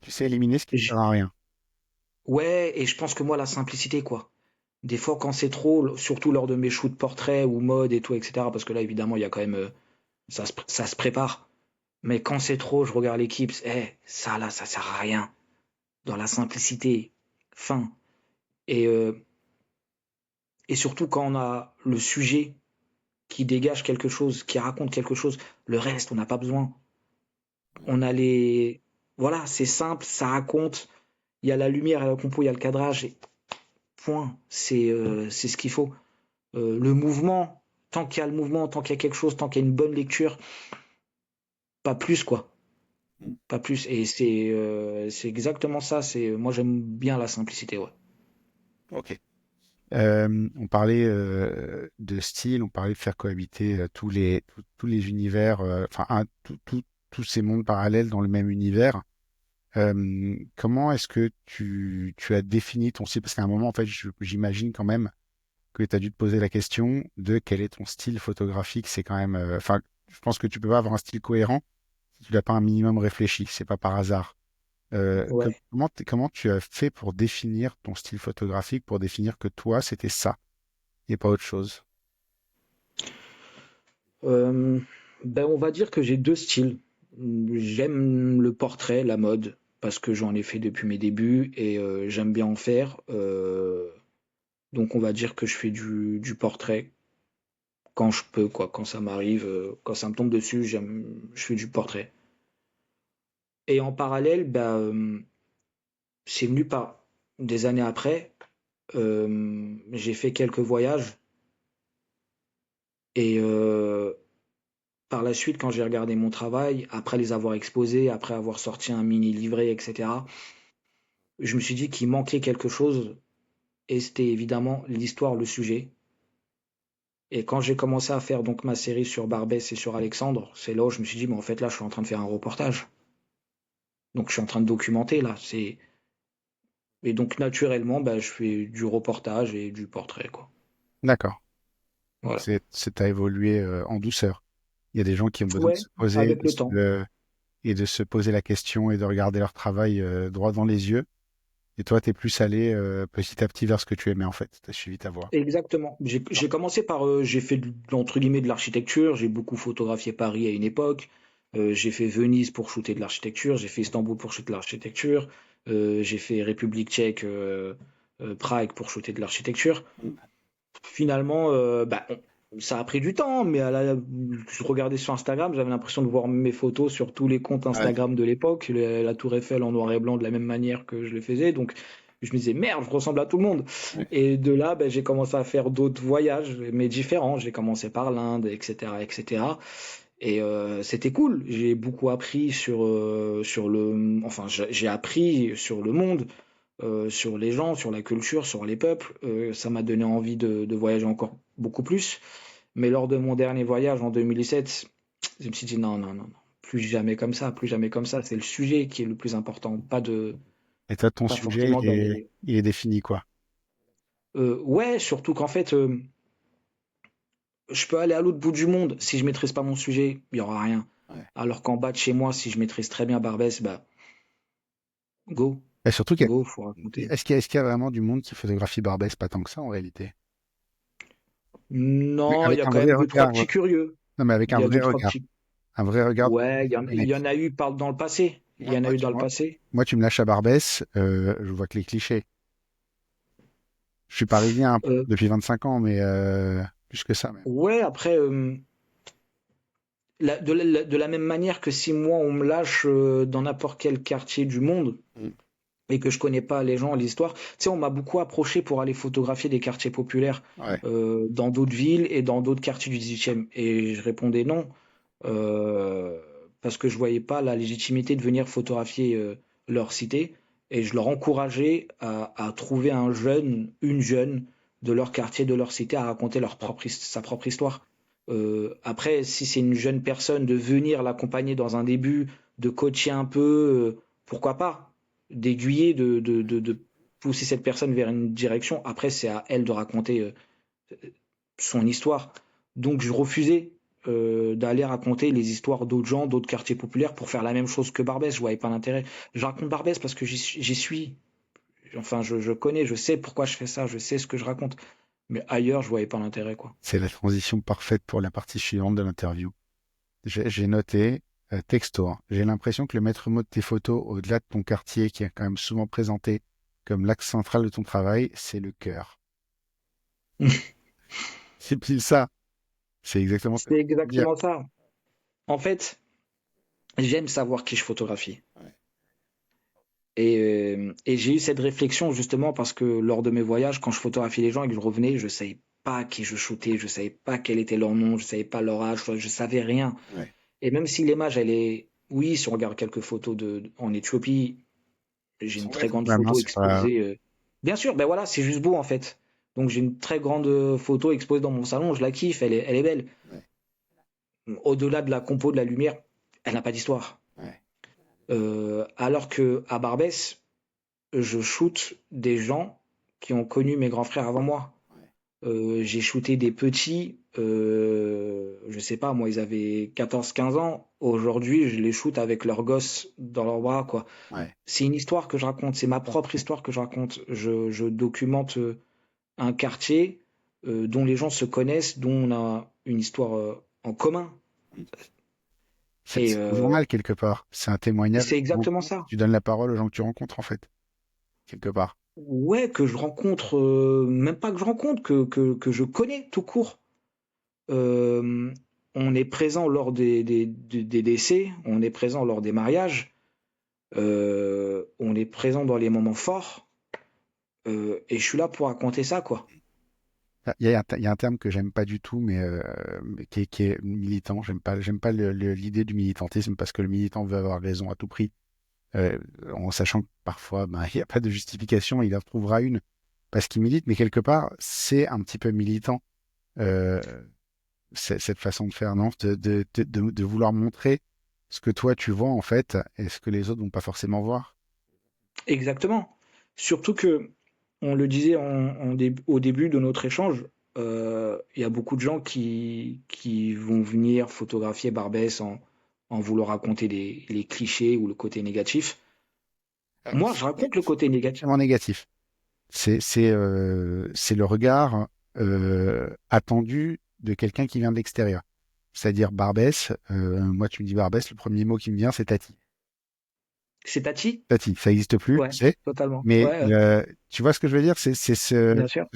Tu sais éliminer ce qui ne sert J- à rien. Ouais, et je pense que moi, la simplicité, quoi. Des fois, quand c'est trop, surtout lors de mes shoots portraits ou mode et tout, etc., parce que là, évidemment, il y a quand même, ça se prépare. Mais quand c'est trop, je regarde l'équipe, ça là, ça sert à rien. Dans la simplicité, fin. Et, euh, et surtout quand on a le sujet qui dégage quelque chose, qui raconte quelque chose, le reste, on n'a pas besoin. On a les. Voilà, c'est simple, ça raconte. Il y a la lumière, il y a la compo, il y a le cadrage, et point. C'est ce qu'il faut. Le mouvement, tant qu'il y a le mouvement, tant qu'il y a quelque chose, tant qu'il y a une bonne lecture, pas plus, quoi. Pas plus. Et c'est exactement ça. Moi, j'aime bien la simplicité, ouais. Ok. On parlait de style, on parlait de faire cohabiter tous les univers, tous ces mondes parallèles dans le même univers. Comment est-ce que tu as défini ton style? Parce qu'à un moment, en fait, j'imagine quand même que tu as dû te poser la question de quel est ton style photographique. C'est quand même, je pense que tu peux pas avoir un style cohérent si tu l'as pas un minimum réfléchi. C'est pas par hasard. Ouais. Comment tu as fait pour définir ton style photographique, pour définir que toi, c'était ça et pas autre chose? Euh, ben, on va dire que j'ai deux styles. J'aime le portrait, la mode, parce que j'en ai fait depuis mes débuts et j'aime bien en faire. Donc on va dire que je fais du portrait quand je peux, quoi, quand ça m'arrive, quand ça me tombe dessus, je fais du portrait. Et en parallèle, c'est venu par des années après. J'ai fait quelques voyages et par la suite, quand j'ai regardé mon travail, après les avoir exposés, après avoir sorti un mini livret, etc., je me suis dit qu'il manquait quelque chose et c'était évidemment l'histoire, le sujet. Et quand j'ai commencé à faire donc ma série sur Barbès et sur Alexandre, c'est là où je me suis dit, mais en fait là, je suis en train de faire un reportage. Donc je suis en train de documenter là. Et donc naturellement, je fais du reportage et du portrait, quoi. D'accord. Donc Voilà. t'as évolué en douceur. Il y a des gens qui ont besoin de Ouais, se poser avec le temps. et de se poser la question et de regarder leur travail droit dans les yeux. Et toi, t'es plus allé petit à petit vers ce que tu aimais en fait. T'as suivi ta voie. Exactement. J'ai commencé par, j'ai fait entre guillemets de l'architecture. J'ai beaucoup photographié Paris à une époque. J'ai fait Venise pour shooter de l'architecture. J'ai fait Istanbul pour shooter de l'architecture. J'ai fait République tchèque, Prague pour shooter de l'architecture. Finalement, ça a pris du temps, mais je regardais sur Instagram, j'avais l'impression de voir mes photos sur tous les comptes Ouais. Instagram de l'époque, la Tour Eiffel en noir et blanc de la même manière que je le faisais. Donc, je me disais, merde, je ressemble à tout le monde. Ouais. Et de là, j'ai commencé à faire d'autres voyages, mais différents. J'ai commencé par l'Inde, etc., etc. Et c'était cool. J'ai beaucoup appris j'ai appris sur le monde, sur les gens, sur la culture, sur les peuples. Ça m'a donné envie de voyager encore beaucoup plus. Mais lors de mon dernier voyage en 2007, je me suis dit non, non, non, non, plus jamais comme ça, plus jamais comme ça. C'est le sujet qui est le plus important, Et toi, ton pas sujet, forcément d'aller. il est défini quoi? Ouais, surtout qu'en fait, je peux aller à l'autre bout du monde. Si je maîtrise pas mon sujet, il y aura rien. Ouais. Alors qu'en bas de chez moi, si je maîtrise très bien Barbès, go, Et surtout, go, faut raconter. est-ce qu'il y a vraiment du monde qui photographie Barbès? Pas tant que ça en réalité. Mais Non, il y avec a un quand vrai même deux, trois regard. petits curieux. Non, mais avec Il un y a vrai deux, trois regard. petits. Un vrai regard de Ouais, il y honnête. en a eu par dans le passé. Il y en a eu dans le passé. Moi, tu me lâches à Barbès, je vois que les clichés. Je suis parisien Euh, depuis 25 ans, mais plus que ça même. ouais, après, de la même manière que si moi on me lâche dans n'importe quel quartier du monde Mm. et que je connais pas les gens, l'histoire, tu sais, on m'a beaucoup approché pour aller photographier des quartiers populaires Ouais. dans d'autres villes et dans d'autres quartiers du 18e. Et je répondais non, euh, parce que je voyais pas la légitimité de venir photographier leur cité. et je leur encourageais à trouver un jeune, une jeune de leur quartier, de leur cité, à raconter sa propre histoire. Après, si c'est une jeune personne, de venir l'accompagner dans un début, de coacher un peu, pourquoi pas, d'aiguiller, de pousser cette personne vers une direction. Après, c'est à elle de raconter son histoire. Donc, je refusais d'aller raconter les histoires d'autres gens, d'autres quartiers populaires pour faire la même chose que Barbès. Je voyais pas l'intérêt. Je raconte Barbès parce que j'y suis. Enfin, je connais, je sais pourquoi je fais ça, je sais ce que je raconte. Mais ailleurs, je voyais pas l'intérêt, quoi. C'est la transition parfaite pour la partie suivante de l'interview. J'ai noté, texto, hein, j'ai l'impression que le maître mot de tes photos, au-delà de ton quartier, qui est quand même souvent présenté comme l'axe central de ton travail, c'est le cœur. C'est pile ça. C'est exactement ça. C'est Dire. exactement ça. En fait, j'aime savoir qui je photographie. Ouais. Et j'ai eu cette réflexion justement parce que lors de mes voyages, quand je photographiais les gens et que je revenais, je savais pas qui je shootais, je savais pas quel était leur nom, je savais pas leur âge, je savais rien. Ouais. Et même si l'image, elle est, oui, si on regarde quelques photos en Éthiopie, Ils j'ai une sont très belles quand grande même, hein, photo c'est pas. exposée. Bien sûr, ben voilà, c'est juste beau en fait. Donc j'ai une très grande photo exposée dans mon salon, je la kiffe, elle est belle. Ouais. Au-delà de la compo, de la lumière, elle n'a pas d'histoire. Ouais. Alors que à Barbès, je shoote des gens qui ont connu mes grands frères avant moi. Ouais. J'ai shooté des petits, je sais pas, moi ils avaient 14, 15 ans. Aujourd'hui, je les shoot avec leurs gosses dans leurs bras, quoi. Ouais. C'est une histoire que je raconte, c'est ma propre histoire que je raconte. Je documente un quartier dont les gens se connaissent, dont on a une histoire en commun. Et C'est un journal quelque part. C'est un témoignage. c'est exactement ça. Tu donnes la parole aux gens que tu rencontres, en fait, quelque part. Ouais, que je rencontre, même pas que je rencontre, que je connais tout court. Euh, on est présent lors des décès, on est présent lors des mariages, on est présent dans les moments forts, et je suis là pour raconter ça, quoi. Ah, il y a un terme que j'aime pas du tout, mais qui est militant. J'aime pas l'idée du militantisme parce que le militant veut avoir raison à tout prix, en sachant que parfois, ben, il n'y a pas de justification, il en trouvera une parce qu'il milite, mais quelque part, c'est un petit peu militant, euh, cette façon de faire, non? De vouloir montrer ce que toi tu vois en fait et ce que les autres vont pas forcément voir. Exactement. Surtout que, on le disait au début de notre échange, il y a beaucoup de gens qui vont venir photographier Barbès en voulant raconter les clichés ou le côté négatif. Moi, je raconte le côté négatif. Vraiment négatif. C'est le regard attendu de quelqu'un qui vient de l'extérieur. C'est-à-dire Barbès, moi tu me dis Barbès, le premier mot qui me vient c'est Tati. C'est Tati? Tati, ça n'existe plus, Ouais, je sais, totalement. mais Ouais, tu vois ce que je veux dire? bien sûr.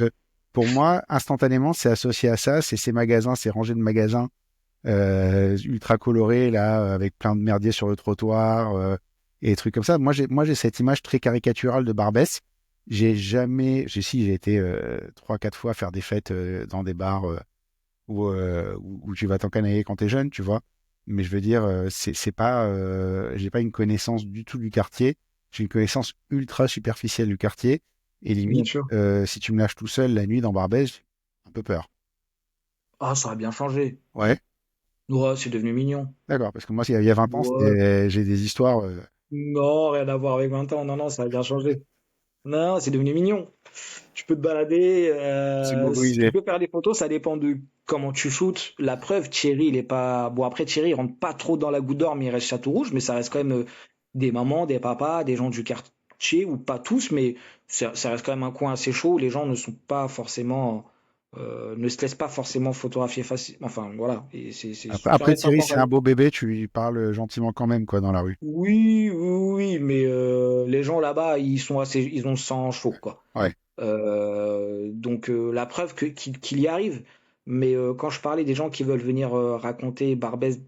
Pour moi, instantanément, c'est associé à ça, c'est ces magasins, ces rangées de magasins ultra colorés, là, avec plein de merdier sur le trottoir, et des trucs comme ça. Moi, j'ai cette image très caricaturale de Barbès. J'ai été 3, 4 fois faire des fêtes dans des bars où tu vas t'encanailler quand t'es jeune, tu vois. Mais je veux dire, c'est pas, j'ai pas une connaissance du tout du quartier. J'ai une connaissance ultra superficielle du quartier. Et Bien limite, sûr. si tu me lâches tout seul la nuit dans Barbès, j'ai un peu peur. Ah, ça a bien changé. Ouais, Ouais, c'est devenu mignon. d'accord. Parce que moi, il y a 20 ans, Ouais. j'ai des histoires. Non, rien à voir avec 20 ans. Non, non, ça a bien changé. Non, c'est devenu mignon. Tu peux te balader, C'est tu gauloisé. peux faire des photos, ça dépend de comment tu shootes. La preuve, Thierry, il est pas. Bon, après, Thierry, il rentre pas trop dans la goutte d'or, mais il reste Château Rouge, mais ça reste quand même des mamans, des papas, des gens du quartier, ou pas tous, mais ça reste quand même un coin assez chaud. Les gens ne sont pas forcément. Ne se laissent pas forcément photographier facilement. Enfin, voilà. Et ça Après, reste Thierry, encore. c'est un beau bébé, tu lui parles gentiment quand même, quoi, dans la rue. Oui, oui, oui, mais les gens là-bas, ils ont le sang chaud, quoi. Ouais. Donc la preuve qu'il y arrive. Mais quand je parlais des gens qui veulent venir raconter Barbès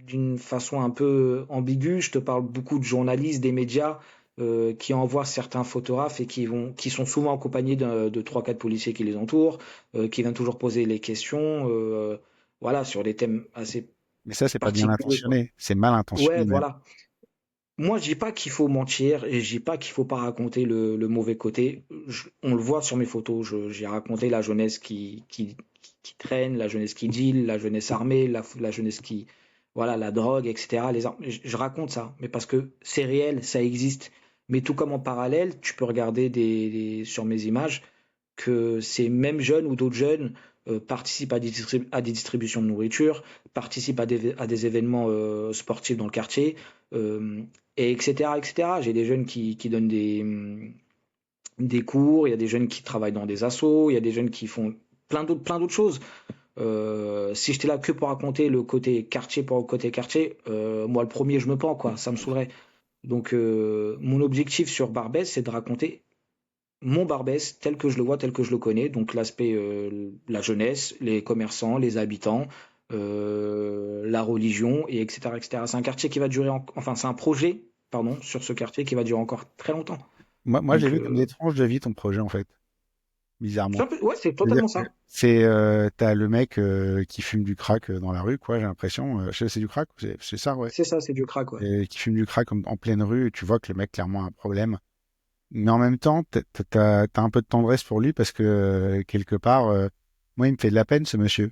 d'une façon un peu ambiguë, je te parle beaucoup de journalistes, des médias qui envoient certains photographes et qui sont souvent accompagnés de 3, 4 policiers qui les entourent, qui viennent toujours poser les questions, voilà, sur des thèmes assez Mais ça, c'est pas bien particuliers, quoi. intentionné. C'est mal Ouais, intentionné même. voilà. moi, je dis pas qu'il faut mentir et je dis pas qu'il faut pas raconter le mauvais côté. On le voit sur mes photos. J'ai raconté la jeunesse qui traîne, la jeunesse qui deal, la jeunesse armée, la jeunesse qui, voilà, la drogue, etc. Les armes. Je raconte ça, mais parce que c'est réel, ça existe. Mais tout comme en parallèle, tu peux regarder sur mes images que ces mêmes jeunes ou d'autres jeunes participent à des distributions de nourriture, participent à des événements sportifs dans le quartier, euh, et etc., etc. J'ai des jeunes qui donnent des cours, il y a des jeunes qui travaillent dans des assos, il y a des jeunes qui font plein d'autres choses. Si j'étais là que pour raconter le côté quartier pour le côté quartier, moi le premier je me pends quoi, ça me saoulerait. Donc mon objectif sur Barbès, c'est de raconter mon Barbès tel que je le vois, tel que je le connais, donc l'aspect, la jeunesse, les commerçants, les habitants, la religion, et etc., etc. C'est un quartier qui va durer, enfin c'est un projet, pardon, sur ce quartier qui va durer encore très longtemps. Moi, j'ai Donc vu comme des tranches de vie ton projet, en fait, bizarrement. ouais, c'est C'est-à-dire totalement que ça. t'as le mec qui fume du crack dans la rue, quoi, j'ai l'impression. Je sais, c'est du crack, c'est ça, ouais. C'est ça, c'est du crack, ouais. Et qui fume du crack en pleine rue, et tu vois que le mec, clairement, a un problème. Mais en même temps, t'as un peu de tendresse pour lui parce que, quelque part, moi, il me fait de la peine, ce monsieur.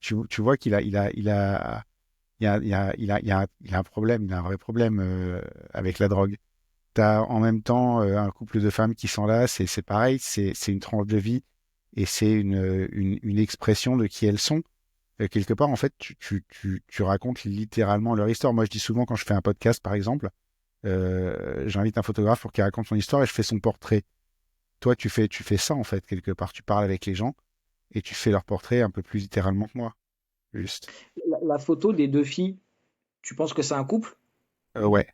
Tu vois qu'il a, il a un problème, il a un vrai problème avec la drogue. T'as en même temps un couple de femmes qui sont là, c'est pareil, c'est une tranche de vie et c'est une expression de qui elles sont. Quelque part, en fait, tu racontes littéralement leur histoire. Moi, je dis souvent quand je fais un podcast, par exemple, j'invite un photographe pour qu'il raconte son histoire et je fais son portrait. Toi, tu fais ça, en fait, quelque part. Tu parles avec les gens et tu fais leur portrait un peu plus littéralement que moi. Juste. La photo des deux filles, tu penses que c'est un couple? Ouais.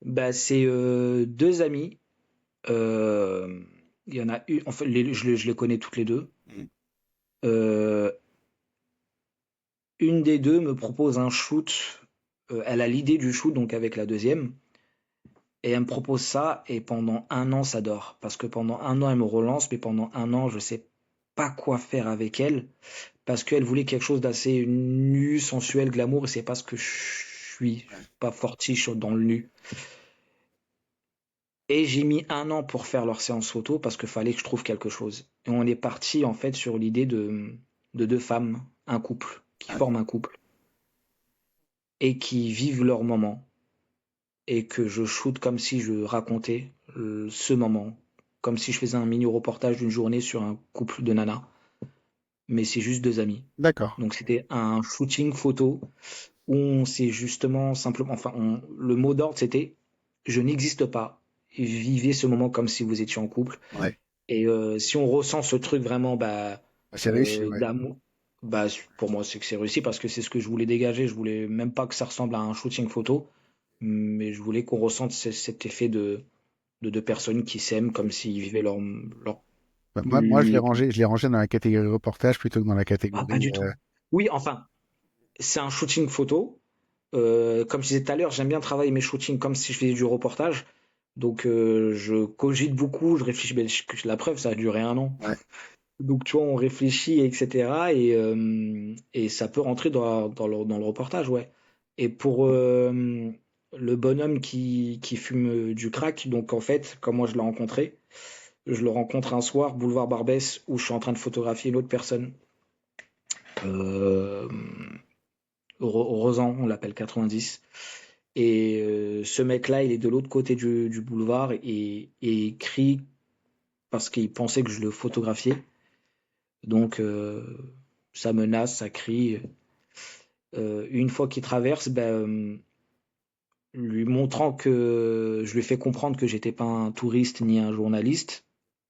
Bah, c'est deux amis. Euh, Il y en a une, enfin, je les connais toutes les deux. Mm. Euh, une des deux me propose un shoot. Elle a l'idée du shoot, donc avec la deuxième. Et elle me propose ça, et pendant un an, ça dort. Parce que pendant un an, elle me relance, mais pendant un an, je sais pas quoi faire avec elle. Parce qu'elle voulait quelque chose d'assez nu, sensuel, glamour, et c'est pas ce que je suis. Je suis pas fortiche dans le nu. Et j'ai mis un an pour faire leur séance photo parce qu'il fallait que je trouve quelque chose. Et on est parti en fait sur l'idée de deux femmes, un couple, qui Ouais. forment un couple et qui vivent leur moment. Et que je shoote comme si je racontais ce moment. Comme si je faisais un mini reportage d'une journée sur un couple de nanas. Mais c'est juste deux amis. D'accord. Donc c'était un shooting photo où on s'est justement simplement. Enfin, le mot d'ordre c'était je n'existe pas. Vivez ce moment comme si vous étiez en couple. Ouais. Et si on ressent ce truc vraiment bah, Bah, c'est réussi, ouais. d'amour, bah, pour moi c'est que c'est réussi parce que c'est ce que je voulais dégager. Je voulais même pas que ça ressemble à un shooting photo, mais je voulais qu'on ressente cet effet de deux personnes qui s'aiment comme s'ils vivaient leur Bah, moi, les- je l'ai rangé dans la catégorie reportage plutôt que dans la Ah, pas catégorie. du tout. Oui, enfin, c'est un shooting photo. Comme je disais tout à l'heure, j'aime bien travailler mes shootings comme si je faisais du reportage. Donc je cogite beaucoup, je réfléchis. Ben, la preuve, ça a duré un an. Ouais. Donc, tu vois, on réfléchit, etc. Et ça peut rentrer dans le reportage, ouais. Et pour le bonhomme qui fume du crack, donc en fait, comme moi je l'ai rencontré, je le rencontre un soir, boulevard Barbès, où je suis en train de photographier une autre personne. Euh, Rosan, on l'appelle 90. Et ce mec-là, il est de l'autre côté du boulevard et il crie parce qu'il pensait que je le photographiais. Donc, ça menace, ça crie. Une fois qu'il traverse, ben, lui montrant que je lui fais comprendre que j'étais pas un touriste ni un journaliste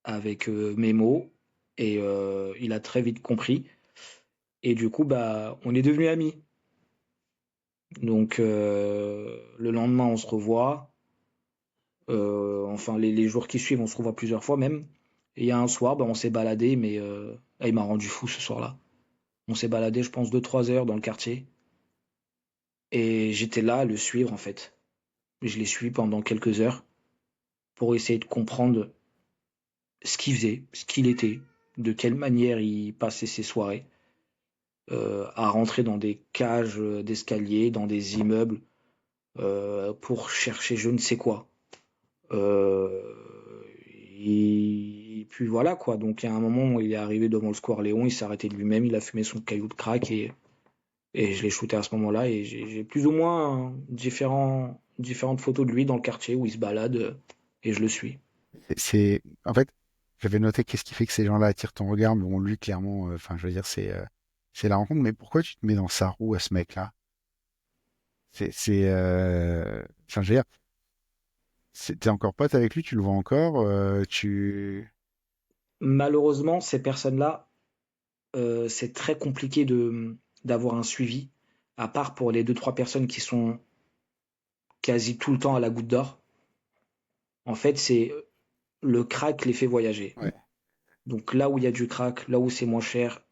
avec mes mots, et il a très vite compris. Et du coup, bah, on est devenus amis. Donc, le lendemain, on se revoit. Enfin, les jours qui suivent, on se revoit plusieurs fois même. Et il y a un soir, bah, on s'est baladé, mais il m'a rendu fou ce soir-là. On s'est baladé, je pense, 2 3 heures dans le quartier. Et j'étais là à le suivre, en fait. Je l'ai suivi pendant quelques heures pour essayer de comprendre ce qu'il faisait, ce qu'il était, de quelle manière il passait ses soirées. à rentrer dans des cages d'escalier, dans des immeubles, pour chercher je ne sais quoi. Euh, et puis voilà quoi. Donc il y a un moment où il est arrivé devant le square Léon, il s'est arrêté de lui-même, il a fumé son caillou de crack et je l'ai shooté à ce moment-là. Et j'ai plus ou moins différentes photos de lui dans le quartier où il se balade et je le suis. En fait, j'avais noté qu'est-ce qui fait que ces gens-là attirent ton regard, mais bon, lui, clairement, enfin, je veux dire, c'est la rencontre. Mais pourquoi tu te mets dans sa roue à ce mec-là? Enfin, je veux dire, t'es encore pote avec lui, tu le vois encore, Malheureusement, ces personnes-là, c'est très compliqué d'avoir un suivi, à part pour les deux trois personnes qui sont quasi tout le temps à la Goutte d'Or. En fait, c'est le crack les fait voyager. Ouais. Donc là où il y a du crack, là où c'est moins cher,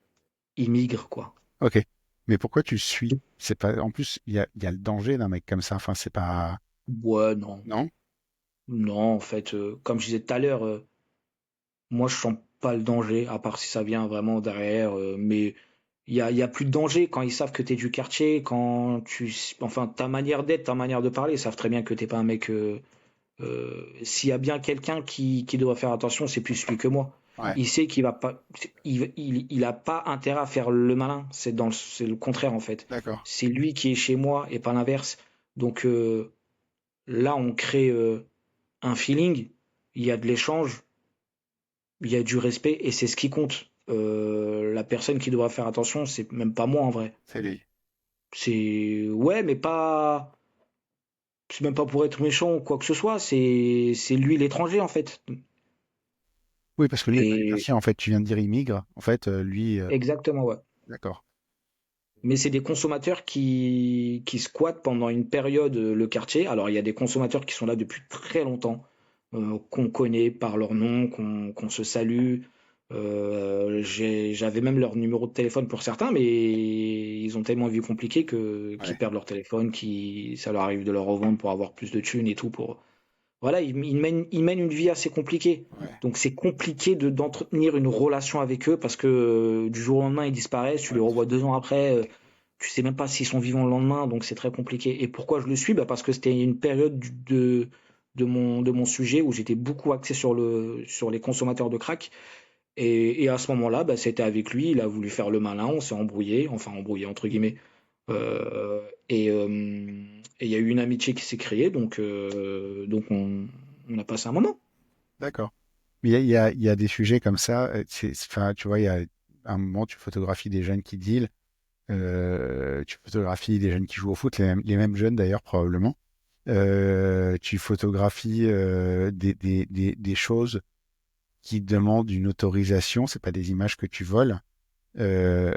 ils migrent, quoi. Ok. Mais pourquoi tu le suis? C'est pas, en plus, il y a le danger d'un mec comme ça. Enfin, c'est pas, Ouais, non. non? Non, en fait, comme je disais tout à l'heure, moi je sens pas le danger, à part si ça vient vraiment derrière. Mais il y a plus de danger quand ils savent que t'es du quartier, quand enfin, ta manière d'être, ta manière de parler, ils savent très bien que t'es pas un mec. S'il y a bien quelqu'un qui doit faire attention, c'est plus lui que moi. Ouais. Il sait qu'il va pas, il a pas intérêt à faire le malin. C'est le contraire en fait. D'accord. C'est lui qui est chez moi et pas l'inverse. Donc là, on crée un feeling. Il y a de l'échange, il y a du respect et c'est ce qui compte. La personne qui devra faire attention, c'est même pas moi en vrai. C'est lui. C'est ouais, mais pas. C'est même pas pour être méchant ou quoi que ce soit. C'est lui l'étranger en fait. Oui, parce que lui est pas du Et quartier, en fait, tu viens de dire il migre. En fait, lui, exactement, ouais. d'accord. Mais c'est des consommateurs qui squattent pendant une période le quartier. Alors, il y a des consommateurs qui sont là depuis très longtemps, qu'on connaît par leur nom, qu'on se salue. J'avais même leur numéro de téléphone pour certains, mais ils ont tellement une vie compliquée qu'ils Ouais. perdent leur téléphone, ça leur arrive de leur revendre pour avoir plus de thunes et tout. Voilà, ils mènent une vie assez compliquée. Ouais. Donc c'est compliqué d'entretenir une relation avec eux parce que du jour au lendemain ils disparaissent, tu les Ouais. revois 2 ans après, tu sais même pas s'ils sont vivants le lendemain, donc c'est très compliqué. Et pourquoi je le suis? Bah parce que c'était une période de mon sujet où j'étais beaucoup axé sur les consommateurs de crack. Et à ce moment-là, bah, c'était avec lui, il a voulu faire le malin, on s'est embrouillé, enfin embrouillé entre guillemets. Et il y a eu une amitié qui s'est créée, donc on a passé un moment. D'accord. Mais il y a des sujets comme ça. Enfin, tu vois, il y a un moment, tu photographies des jeunes qui deal, tu photographies des jeunes qui jouent au foot, les mêmes jeunes d'ailleurs, probablement. Tu photographies des choses qui demandent une autorisation, c'est pas des images que tu voles. Euh,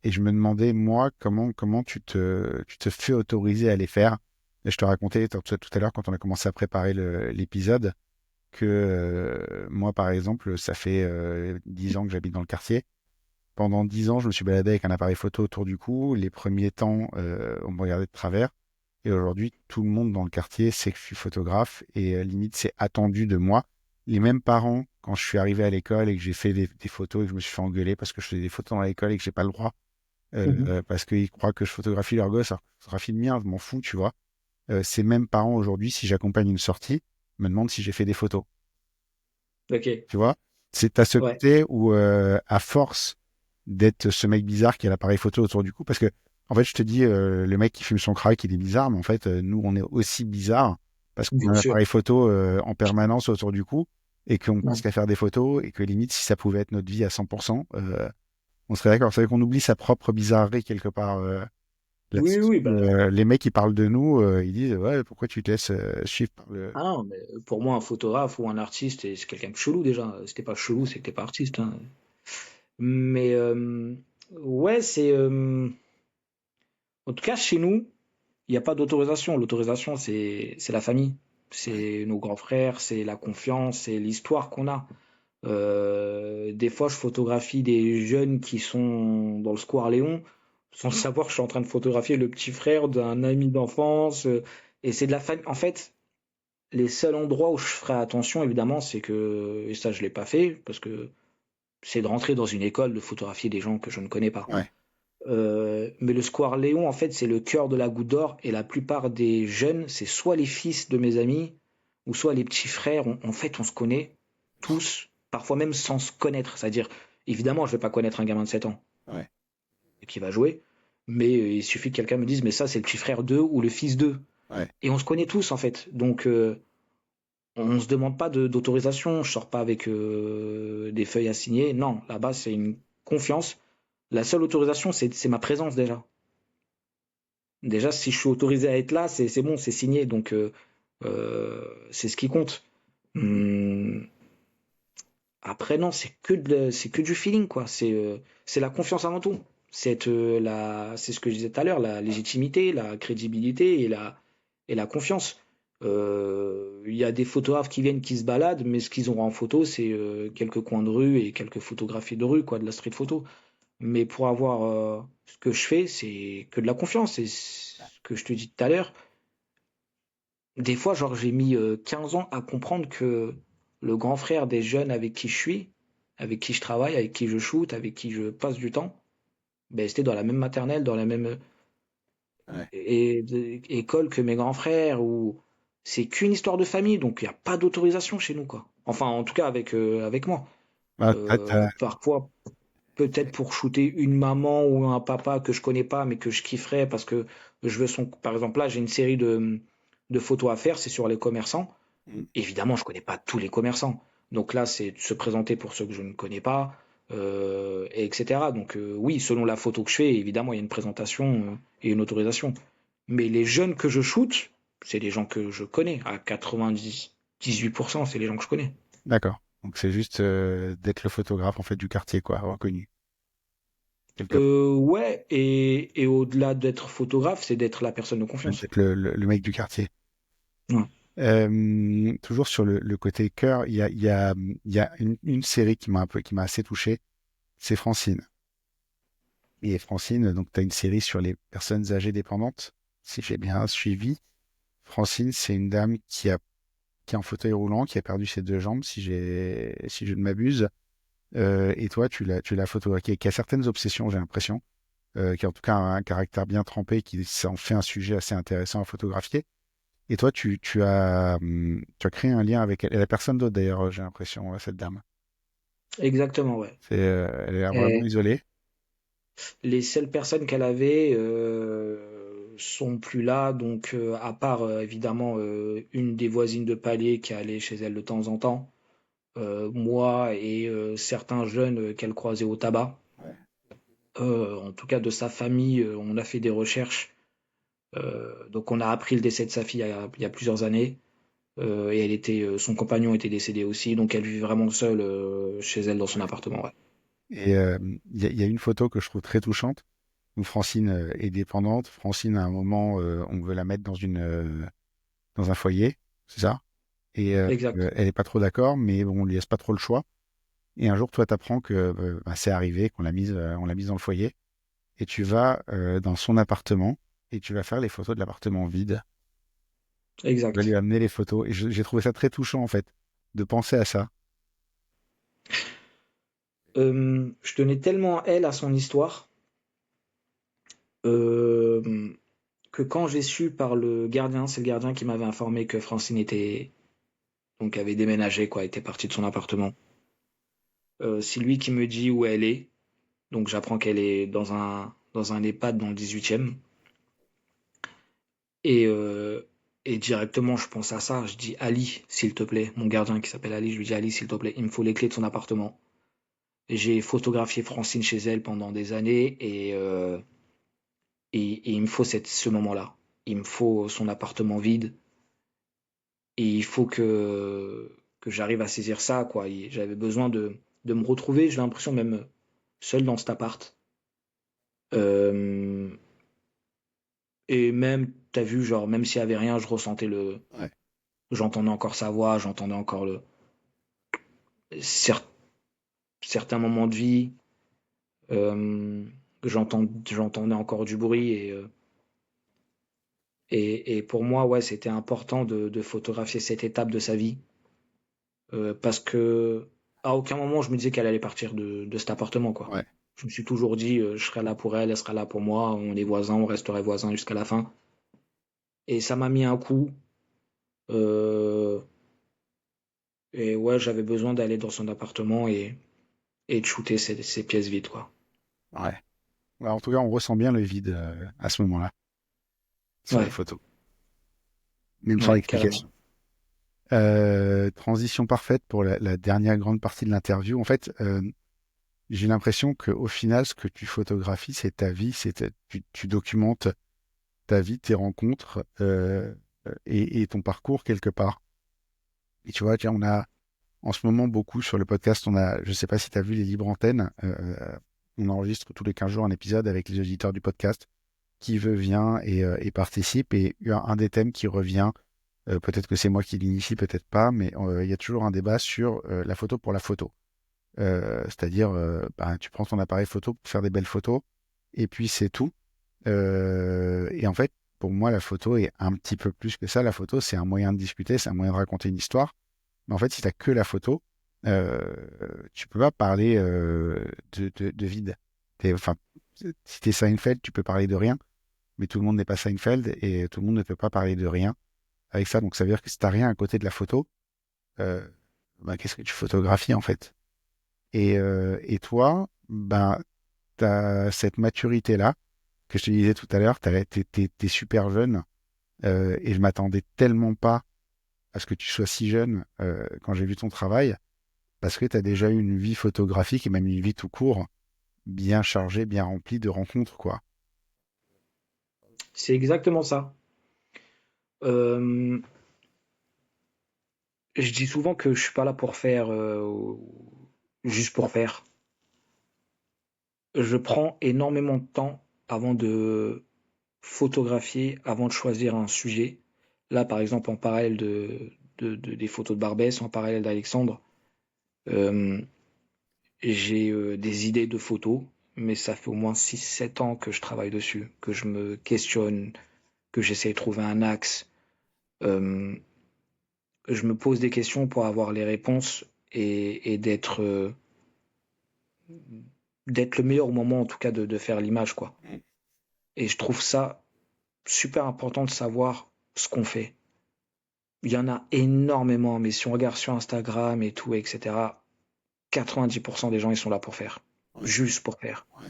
et je me demandais, moi, comment tu te fais autoriser à les faire. Et je te racontais tout à l'heure, quand on a commencé à préparer l'épisode, que moi, par exemple, ça fait 10 ans que j'habite dans le quartier. Pendant 10 ans, je me suis baladé avec un appareil photo autour du cou. Les premiers temps, on me regardait de travers. Et aujourd'hui, tout le monde dans le quartier sait que je suis photographe et limite, c'est attendu de moi. Les mêmes parents, quand je suis arrivé à l'école et que j'ai fait des photos et que je me suis fait engueuler parce que je faisais des photos dans l'école et que j'ai pas le droit, Mhm. parce qu'ils croient que je photographie leur gosse, alors que je photographie le mien, je m'en fous, tu vois. Ces mêmes parents aujourd'hui, si j'accompagne une sortie, me demandent si j'ai fait des photos. Ok, Tu vois? C'est à ce ouais. côté où, à force d'être ce mec bizarre qui a l'appareil photo autour du cou, parce que, en fait, je te dis, le mec qui fume son crack, il est bizarre, mais en fait, nous, on est aussi bizarre parce qu'on a Bien un sûr. appareil photo en permanence autour du cou et qu'on pense Mm. qu'à faire des photos et que limite, si ça pouvait être notre vie à 100%, on serait d'accord. C'est vrai qu'on oublie sa propre bizarrerie quelque part Oui, là-dessus. oui, bah. Les mecs, ils parlent de nous, ils disent, ouais, pourquoi tu te laisses suivre par le... Ah non, mais pour moi, un photographe ou un artiste, c'est quelqu'un de chelou déjà. Si t'es pas chelou, c'est que t'es pas artiste, hein. Mais ouais, en tout cas, chez nous, il n'y a pas d'autorisation. L'autorisation, c'est la famille. Ouais. C'est nos grands frères, c'est la confiance, c'est l'histoire qu'on a. Des fois, je photographie des jeunes qui sont dans le square Léon, sans savoir que je suis en train de photographier le petit frère d'un ami d'enfance. Et c'est de la famille. En fait, les seuls endroits où je ferai attention, évidemment, c'est que, et ça, je l'ai pas fait, parce que c'est de rentrer dans une école, de photographier des gens que je ne connais pas. Ouais. Mais le Square Léon, en fait, c'est le cœur de la Goutte d'Or. Et la plupart des jeunes, c'est soit les fils de mes amis, ou soit les petits frères. En fait, on se connaît tous, parfois même sans se connaître. C'est-à-dire, évidemment, je vais pas connaître un gamin de 7 ans Ouais. qui va jouer, mais il suffit que quelqu'un me dise, mais ça, c'est le petit frère d'eux ou le fils d'eux. Ouais. Et on se connaît tous, en fait. Donc, on se demande pas d'autorisation. Je sors pas avec des feuilles à signer. Non, là-bas, c'est une confiance. La seule autorisation, c'est ma présence déjà. Déjà, si je suis autorisé à être là, c'est bon, c'est signé. Donc, c'est ce qui compte. Hum, Après, non, c'est que du feeling, quoi. C'est la confiance avant tout. C'est ce que je disais tout à l'heure, la légitimité, la crédibilité et la confiance. Il y a des photographes qui viennent, qui se baladent, mais ce qu'ils ont en photo, c'est quelques coins de rue et quelques photographies de rue, quoi, de la street photo. Mais pour avoir ce que je fais, c'est que de la confiance. C'est ce que je te dis tout à l'heure. Des fois, genre, j'ai mis 15 ans à comprendre que le grand frère des jeunes avec qui je suis, avec qui je travaille, avec qui je shoot, avec qui je passe du temps, ben, c'était dans la même maternelle, dans la même Ouais. école que mes grands frères. Ou c'est qu'une histoire de famille, donc il n'y a pas d'autorisation chez nous, quoi. Enfin, en tout cas, avec moi. Bah, Parfois, peut-être pour shooter une maman ou un papa que je connais pas, mais que je kifferais parce que je veux son. Par exemple, là, j'ai une série de photos à faire, c'est sur les commerçants. Évidemment, je connais pas tous les commerçants. Donc là, c'est de se présenter pour ceux que je ne connais pas, et etc. Donc oui, selon la photo que je fais, évidemment, il y a une présentation et une autorisation. Mais les jeunes que je shoot, c'est des gens que je connais. À 98%, c'est les gens que je connais. d'accord. Donc c'est juste d'être le photographe en fait du quartier, quoi, reconnu. Quelque part. Ouais, et au-delà d'être photographe, c'est d'être la personne de Ouais, confiance. d'être le mec du quartier. Ouais. Toujours sur le côté cœur, il y a une série qui m'a assez touché, c'est Francine. Et Francine, donc tu as une série sur les personnes âgées dépendantes, si j'ai bien suivi. Francine, c'est une dame qui est en fauteuil roulant, qui a perdu ses deux jambes, si je ne m'abuse. Et toi, tu l'as photographié, qui a certaines obsessions, j'ai l'impression, qui a en tout cas un caractère bien trempé, qui s'en fait un sujet assez intéressant à photographier. Et toi, tu as créé un lien avec elle. Elle a personne d'autre d'ailleurs, j'ai l'impression, cette dame. Exactement, ouais. Elle a l'air vraiment Et isolée. les seules personnes qu'elle avait sont plus là, donc à part évidemment une des voisines de palier qui allait chez elle de temps en temps, moi et certains jeunes qu'elle croisait au tabac. En tout cas, de sa famille, on a fait des recherches. Donc, on a appris le décès de sa fille il y a plusieurs années. Et son compagnon était décédé aussi, donc elle vit vraiment seule chez elle dans son Ouais. appartement. Ouais. Et il y a une photo que je trouve très touchante où Francine est dépendante. Francine, à un moment, on veut la mettre dans un foyer, c'est ça? Et Exact. elle est pas trop d'accord, mais bon, on lui laisse pas trop le choix. Et un jour, toi, t'apprends que bah, c'est arrivé, on l'a mise dans le foyer, et tu vas dans son appartement et tu vas faire les photos de l'appartement vide. Tu vas lui Exact. amener les photos. Et j'ai trouvé ça très touchant, en fait, de penser à ça. Je tenais tellement à elle, à son histoire, euh, que quand j'ai su par le gardien, c'est le gardien qui m'avait informé que Francine avait déménagé, quoi, était partie de son appartement. C'est lui qui me dit où elle est. Donc j'apprends qu'elle est dans un EHPAD dans le 18e. Et, euh, et directement, je pense à ça. Je dis Ali, s'il te plaît. Mon gardien qui s'appelle Ali, je lui dis Ali, s'il te plaît, il me faut les clés de son appartement. J'ai photographié Francine chez elle pendant des années et il me faut ce moment-là. Il me faut son appartement vide et il faut que j'arrive à saisir ça, quoi. J'avais besoin de me retrouver, j'ai l'impression même seul dans cet appart. Euh, et même, t'as vu, genre, même s'il y avait rien, je ressentais Ouais. j'entendais encore sa voix, j'entendais encore cer- certains moments de vie, euh, j'entendais encore du bruit et pour moi, ouais, c'était important de photographier cette étape de sa vie parce que à aucun moment je me disais qu'elle allait partir de cet appartement, quoi. Ouais. Je me suis toujours dit, je serai là pour elle, elle sera là pour moi, on est voisins, on resterait voisins jusqu'à la fin. Et ça m'a mis un coup. euh, et ouais, j'avais besoin d'aller dans son appartement et de shooter ces pièces vides, quoi. Ouais. Ouais, en tout cas, on ressent bien le vide à ce moment-là, sur les Ouais, photos, même sans ouais, carrément. explication. Transition parfaite pour la dernière grande partie de l'interview. En fait, j'ai l'impression qu'au final, ce que tu photographies, c'est ta vie, tu documentes ta vie, tes rencontres et ton parcours quelque part. Et tu vois, tiens, on a en ce moment beaucoup sur le podcast, je sais pas si tu as vu les libres antennes, on enregistre tous les 15 jours un épisode avec les auditeurs du podcast. Qui veut vient et participe. Et il y a un des thèmes qui revient, peut-être que c'est moi qui l'initie, peut-être pas, mais il y a toujours un débat sur la photo pour la photo. C'est-à-dire, ben, tu prends ton appareil photo pour faire des belles photos, et puis c'est tout. Et en fait, pour moi, la photo est un petit peu plus que ça. La photo, c'est un moyen de discuter, c'est un moyen de raconter une histoire. Mais en fait, si tu que la photo, euh, tu peux pas parler de vide. Enfin, si t'es Seinfeld, tu peux parler de rien, mais tout le monde n'est pas Seinfeld et tout le monde ne peut pas parler de rien avec ça. Donc ça veut dire que si t'as rien à côté de la photo, euh, ben, qu'est-ce que tu photographies en fait? Et toi, ben, t'as cette maturité-là que je te disais tout à l'heure, t'es super jeune et je m'attendais tellement pas à ce que tu sois si jeune quand j'ai vu ton travail, parce que tu as déjà eu une vie photographique et même une vie tout court, bien chargée, bien remplie de rencontres, quoi. C'est exactement ça. Euh, je dis souvent que je suis pas là pour faire juste pour faire. Je prends énormément de temps avant de photographier, avant de choisir un sujet. Là, par exemple, en parallèle des photos de Barbès, en parallèle d'Alexandre, euh, j'ai des idées de photos, mais ça fait au moins 6, 7 ans que je travaille dessus, que je me questionne, que j'essaie de trouver un axe. Euh, je me pose des questions pour avoir les réponses et d'être le meilleur au moment, en tout cas, de faire l'image, quoi. Et je trouve ça super important de savoir ce qu'on fait. Il y en a énormément, mais si on regarde sur Instagram et tout, etc., 90% des gens, ils sont là pour faire. Ouais, Juste pour faire. ouais.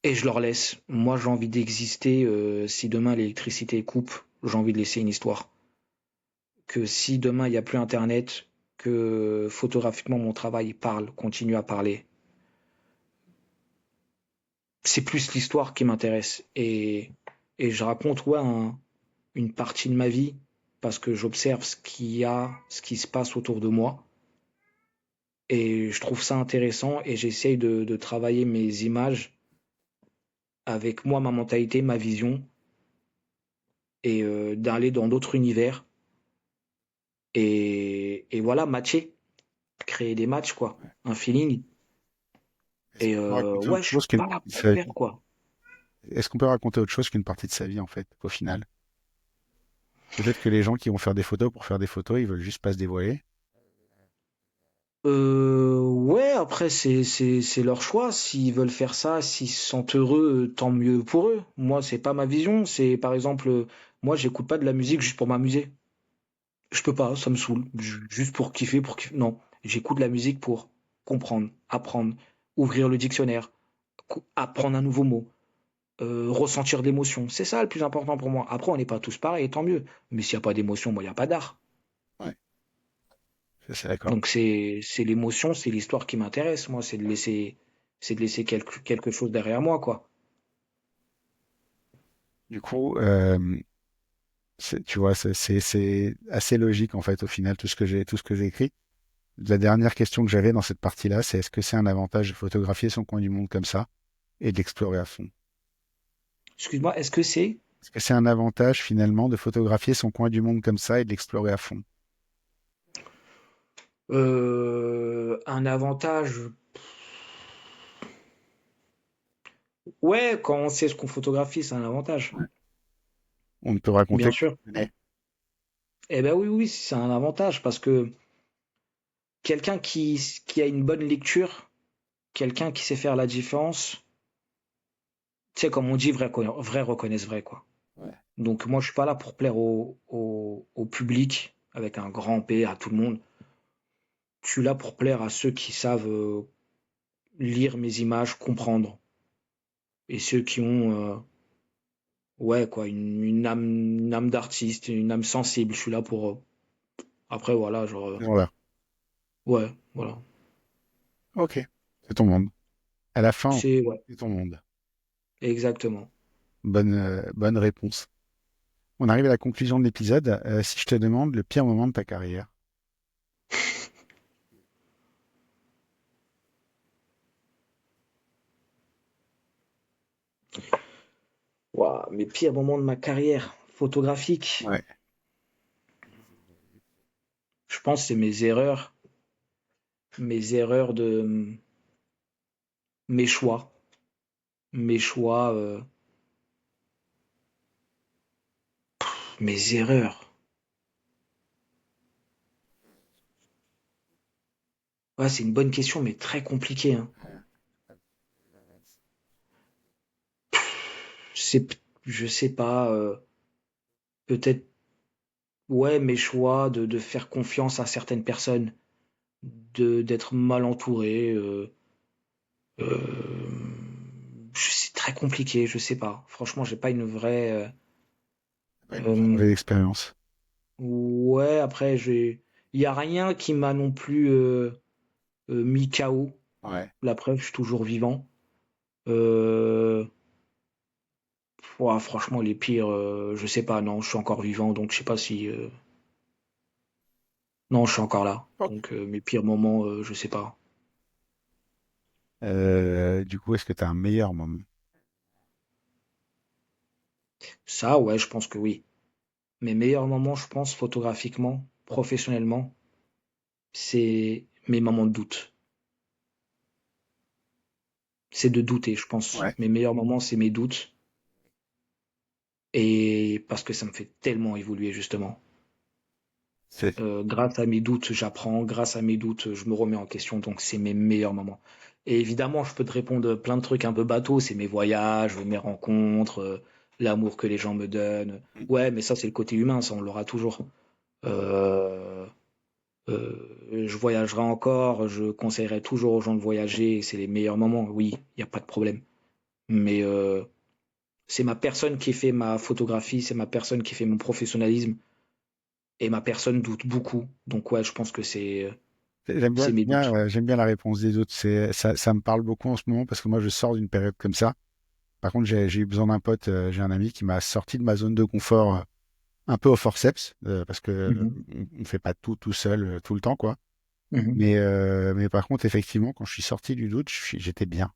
Et je leur laisse. Moi, j'ai envie d'exister. Si demain l'électricité coupe, j'ai envie de laisser une histoire. Que si demain il n'y a plus Internet, que photographiquement mon travail parle, continue à parler. C'est plus l'histoire qui m'intéresse. Et je raconte ouais, une partie de ma vie parce que j'observe ce qui se passe autour de moi. Et je trouve ça intéressant et j'essaye de travailler mes images avec moi, ma mentalité, ma vision et d'aller dans d'autres univers et voilà, matcher, créer des matchs, quoi, un feeling. Est-ce Et qu'on peut raconter ouais, autre je suis chose qu'une pas là partie de pour sa faire vie? quoi. Est-ce qu'on peut raconter autre chose qu'une partie de sa vie, en fait, au final? Peut-être que les gens qui vont faire des photos pour faire des photos, ils veulent juste pas se dévoiler. Ouais, après c'est leur choix. S'ils veulent faire ça, s'ils se sentent heureux, tant mieux pour eux. Moi, c'est pas ma vision. C'est par exemple, moi, j'écoute pas de la musique juste pour m'amuser. Je peux pas, ça me saoule. Juste pour kiffer, pour kiffer. Non, j'écoute de la musique pour comprendre, apprendre, ouvrir le dictionnaire, apprendre un nouveau mot, ressentir de l'émotion. C'est ça le plus important pour moi. Après, on n'est pas tous pareils, tant mieux. Mais s'il n'y a pas d'émotion, moi, il n'y a pas d'art. Ouais, ça, c'est d'accord. Donc c'est l'émotion, c'est l'histoire qui m'intéresse. Moi, c'est de laisser quelque chose derrière moi, quoi. Du coup, tu vois, c'est assez logique, en fait, au final, tout ce que j'ai écrit. La dernière question que j'avais dans cette partie-là, c'est est-ce que c'est un avantage de photographier son coin du monde comme ça et de l'explorer à fond? Excuse-moi, est-ce que c'est Est-ce que c'est un avantage finalement de photographier son coin du monde comme ça et de l'explorer à fond? un avantage? Ouais, quand on sait ce qu'on photographie, c'est un avantage. On ne peut raconter Bien que ce sûr. qu'on connaît. Eh ben oui, oui, c'est un avantage parce que quelqu'un qui a une bonne lecture, quelqu'un qui sait faire la différence, tu sais, comme on dit, vrai reconnaissent vrai, quoi. Ouais. Donc moi, je suis pas là pour plaire au public, avec un grand P, à tout le monde. Je suis là pour plaire à ceux qui savent lire mes images, comprendre. Et ceux qui ont, ouais, quoi, une âme d'artiste, une âme sensible. Je suis là pour... après, voilà, genre... Voilà. ouais, voilà. Ok. C'est ton monde. À la fin, C'est... ouais, c'est ton monde. exactement. Bonne réponse. On arrive à la conclusion de l'épisode. Si je te demande le pire moment de ta carrière. Waouh, mes pires moments de ma carrière photographique, Ouais. je pense que c'est mes erreurs de... mes choix. Mes choix, mes erreurs. Ouais, c'est une bonne question, mais très compliquée, hein. C'est, je sais pas, peut-être, ouais, mes choix de faire confiance à certaines personnes, d'être mal entouré, c'est très compliqué, je sais pas. Franchement, j'ai pas une vraie, Pas une vraie euh, mauvaise expérience. ouais, après, il y a rien qui m'a non plus mis KO. Ouais. La preuve, je suis toujours vivant. Euh, ouah, franchement, les pires, je sais pas, non, je suis encore vivant, donc je sais pas si, non, je suis encore là. Ok. Donc mes pires moments, je sais pas. Du coup, est-ce que tu as un meilleur moment? Ça, ouais, je pense que oui. Mes meilleurs moments, je pense, photographiquement, professionnellement, c'est mes moments de doute. C'est de douter, je pense. Ouais. Mes meilleurs moments, c'est mes doutes. Et parce que ça me fait tellement évoluer, justement. C'est Grâce à mes doutes, j'apprends. Grâce à mes doutes, je me remets en question. Donc, c'est mes meilleurs moments. Et évidemment, je peux te répondre plein de trucs un peu bateaux. C'est mes voyages, mes rencontres, l'amour que les gens me donnent. Ouais, mais ça, c'est le côté humain. Ça, on l'aura toujours. Euh, je voyagerai encore. Je conseillerais toujours aux gens de voyager. C'est les meilleurs moments. Oui, il n'y a pas de problème. Mais c'est ma personne qui fait ma photographie. C'est ma personne qui fait mon professionnalisme. Et ma personne doute beaucoup. Donc, ouais, je pense que c'est mes doutes. j'aime bien la réponse des autres. Ça me parle beaucoup en ce moment parce que moi, je sors d'une période comme ça. Par contre, j'ai eu besoin d'un pote, j'ai un ami qui m'a sorti de ma zone de confort un peu au forceps parce que Mhm. on fait pas tout seul tout le temps, quoi. Mhm. Mais par contre, effectivement, quand je suis sorti du doute, j'étais bien.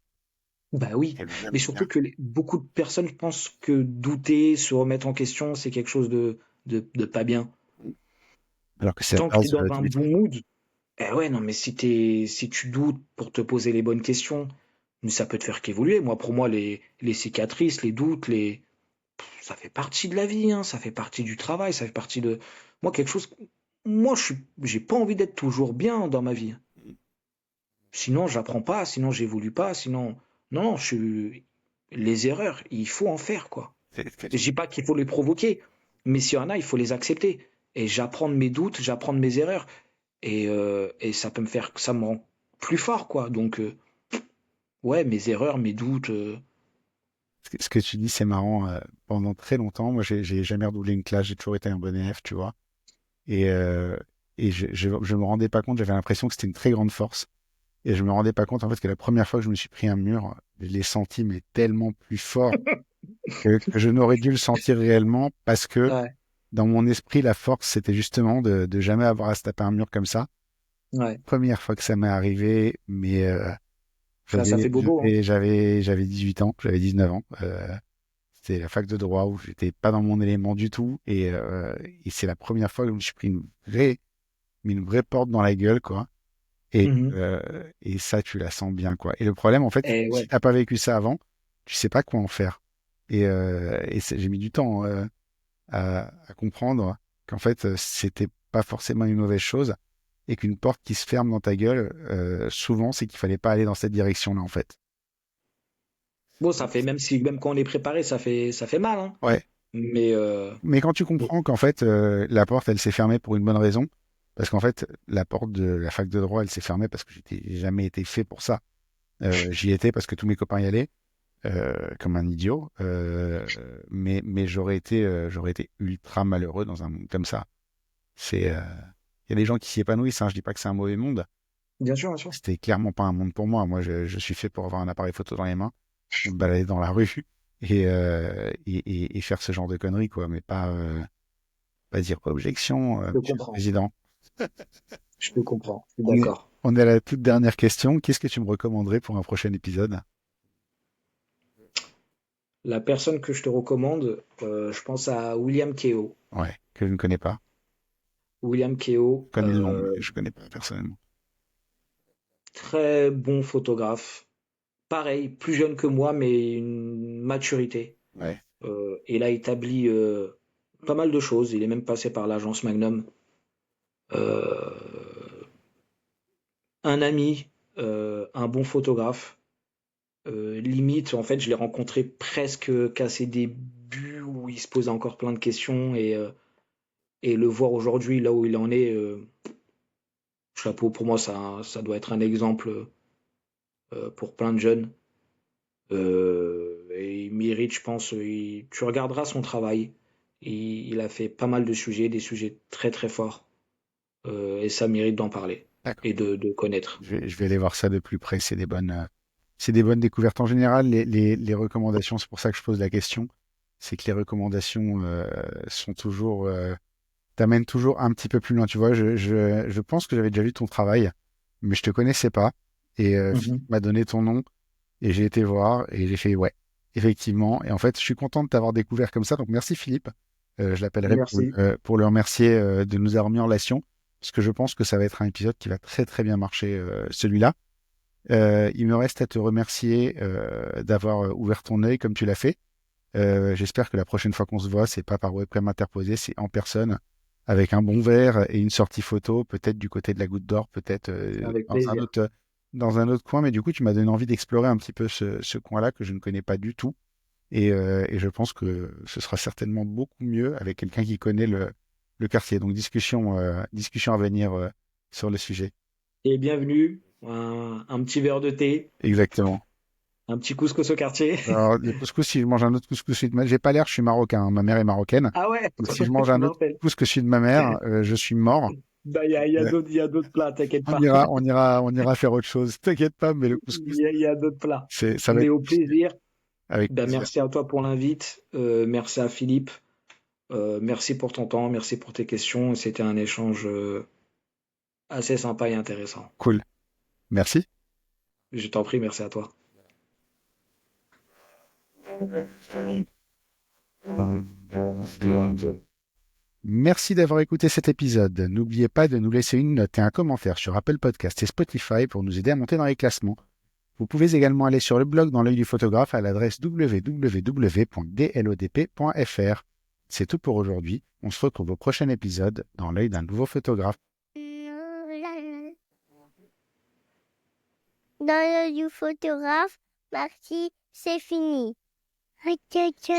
Bah oui, J'étais mais vraiment surtout bien. que beaucoup de personnes pensent que douter, se remettre en question, c'est quelque chose de pas bien. Alors que c'est la Tant que tu es base dans de tous un les bon trucs. mood, eh ouais, non, mais si tu doutes pour te poser les bonnes questions, mais ça peut te faire qu'évoluer. Moi, pour moi, les cicatrices, les doutes, ça fait partie de la vie, hein, ça fait partie du travail, ça fait partie de, moi, quelque chose, moi, j'ai pas envie d'être toujours bien dans ma vie. Sinon, j'apprends pas, sinon, j'évolue pas, sinon, non, les erreurs, il faut en faire, quoi. Je dis pas qu'il faut les provoquer, mais s'il y en a, il faut les accepter. Et j'apprends de mes doutes, j'apprends de mes erreurs. Et ça peut me faire, ça me rend plus fort, quoi. Donc, ouais, mes erreurs, mes doutes. Ce que tu dis, c'est marrant. Pendant très longtemps, moi, j'ai jamais redoublé une classe. J'ai toujours été un bon élève, tu vois. Et, euh, et je me rendais pas compte. J'avais l'impression que c'était une très grande force. Et je me rendais pas compte, en fait, que la première fois que je me suis pris un mur, je l'ai senti, mais tellement plus fort que je n'aurais dû le sentir réellement parce que Ouais, dans mon esprit, la force, c'était justement de jamais avoir à se taper un mur comme ça. ouais. Première fois que ça m'est arrivé, mais Ça fait bobo, hein. j'avais 18 ans, j'avais 19 ans. C'était la fac de droit où j'étais pas dans mon élément du tout. Et c'est la première fois que je me suis pris une vraie porte dans la gueule, quoi. Mhm. Et ça, tu la sens bien, quoi. Et le problème, en fait, Et si ouais, t'as pas vécu ça avant, tu sais pas quoi en faire. J'ai mis du temps à comprendre qu'en fait, c'était pas forcément une mauvaise chose. et qu'une porte qui se ferme dans ta gueule, souvent, c'est qu'il fallait pas aller dans cette direction-là, en fait. Bon, ça fait, même quand on est préparé, ça fait mal, hein. Ouais. Mais, Mais quand tu bon, comprends qu'en fait, la porte, elle s'est fermée pour une bonne raison, parce qu'en fait, la porte de la fac de droit, elle s'est fermée parce que j'ai jamais été fait pour ça. J'y étais parce que tous mes copains y allaient, comme un idiot, mais j'aurais été ultra malheureux dans un monde comme ça. Il y a des gens qui s'y épanouissent, hein, je dis pas que c'est un mauvais monde. bien sûr, bien sûr. C'était clairement pas un monde pour moi. Moi, je suis fait pour avoir un appareil photo dans les mains, me balader dans la rue et faire ce genre de conneries, quoi, mais pas dire objection, Je monsieur le comprends. président. Je te comprends. Je suis On est, d'accord. on est à la toute dernière question. Qu'est-ce que tu me recommanderais pour un prochain épisode? La personne que je te recommande, je pense à William Keogh. Ouais, que je ne connais pas. William Keogh, Je connais le nom, mais je connais pas personnellement. très bon photographe. Pareil, plus jeune que moi, mais une maturité. Ouais, Il a établi pas mal de choses. Il est même passé par l'agence Magnum. Euh, un ami, un bon photographe. Limite, en fait, je l'ai rencontré presque qu'à ses débuts où il se posait encore plein de questions et le voir aujourd'hui là où il en est, chapeau pour moi, ça doit être un exemple pour plein de jeunes. Et il mérite, je pense, tu regarderas son travail. Il a fait pas mal de sujets, des sujets très très forts, et ça mérite d'en parler d'accord. et de connaître. Je vais aller voir ça de plus près. C'est des bonnes découvertes en général. Les recommandations, c'est pour ça que je pose la question. C'est que les recommandations sont toujours, t'amènent toujours un petit peu plus loin. Tu vois, je pense que j'avais déjà lu ton travail, mais je te connaissais pas. Et Philippe Mhm. m'a donné ton nom et j'ai été voir et j'ai fait ouais, effectivement. Et en fait, je suis content de t'avoir découvert comme ça. Donc merci Philippe. Je l'appellerai Merci. pour le remercier de nous avoir mis en relation, parce que je pense que ça va être un épisode qui va très très bien marcher, celui-là. Il me reste à te remercier d'avoir ouvert ton œil comme tu l'as fait. J'espère que la prochaine fois qu'on se voit, c'est pas par webcam interposée, c'est en personne, avec un bon verre et une sortie photo, peut-être du côté de la Goutte d'Or, peut-être Avec plaisir. dans un autre coin. Mais du coup, tu m'as donné envie d'explorer un petit peu ce coin-là que je ne connais pas du tout. Et je pense que ce sera certainement beaucoup mieux avec quelqu'un qui connaît le quartier. Donc discussion à venir sur le sujet. Et bienvenue. Un petit verre de thé, Exactement. un petit couscous au quartier. Alors, le couscous, si je mange un autre couscous celui de j'ai pas l'air, je suis marocain, hein. Ma mère est marocaine. Ah ouais, Donc, si je mange un autre mortel. couscous que celui de ma mère, je suis mort. Bah, Euh, il y a d'autres plats, t'inquiète pas. on ira faire autre chose. T'inquiète pas, mais le couscous, Il y a d'autres plats. ça va Mais être au délicieux. plaisir. Avec Ben, plaisir. merci à toi pour l'invite. Merci à Philippe. Merci pour ton temps. Merci pour tes questions. C'était un échange assez sympa et intéressant. Cool. Merci. Je t'en prie, merci à toi. Merci d'avoir écouté cet épisode. N'oubliez pas de nous laisser une note et un commentaire sur Apple Podcast et Spotify pour nous aider à monter dans les classements. Vous pouvez également aller sur le blog dans l'œil du photographe à l'adresse www.dlodp.fr. C'est tout pour aujourd'hui. On se retrouve au prochain épisode dans l'œil d'un nouveau photographe. Dans l'œil du photographe, merci, c'est fini. Ok, ok.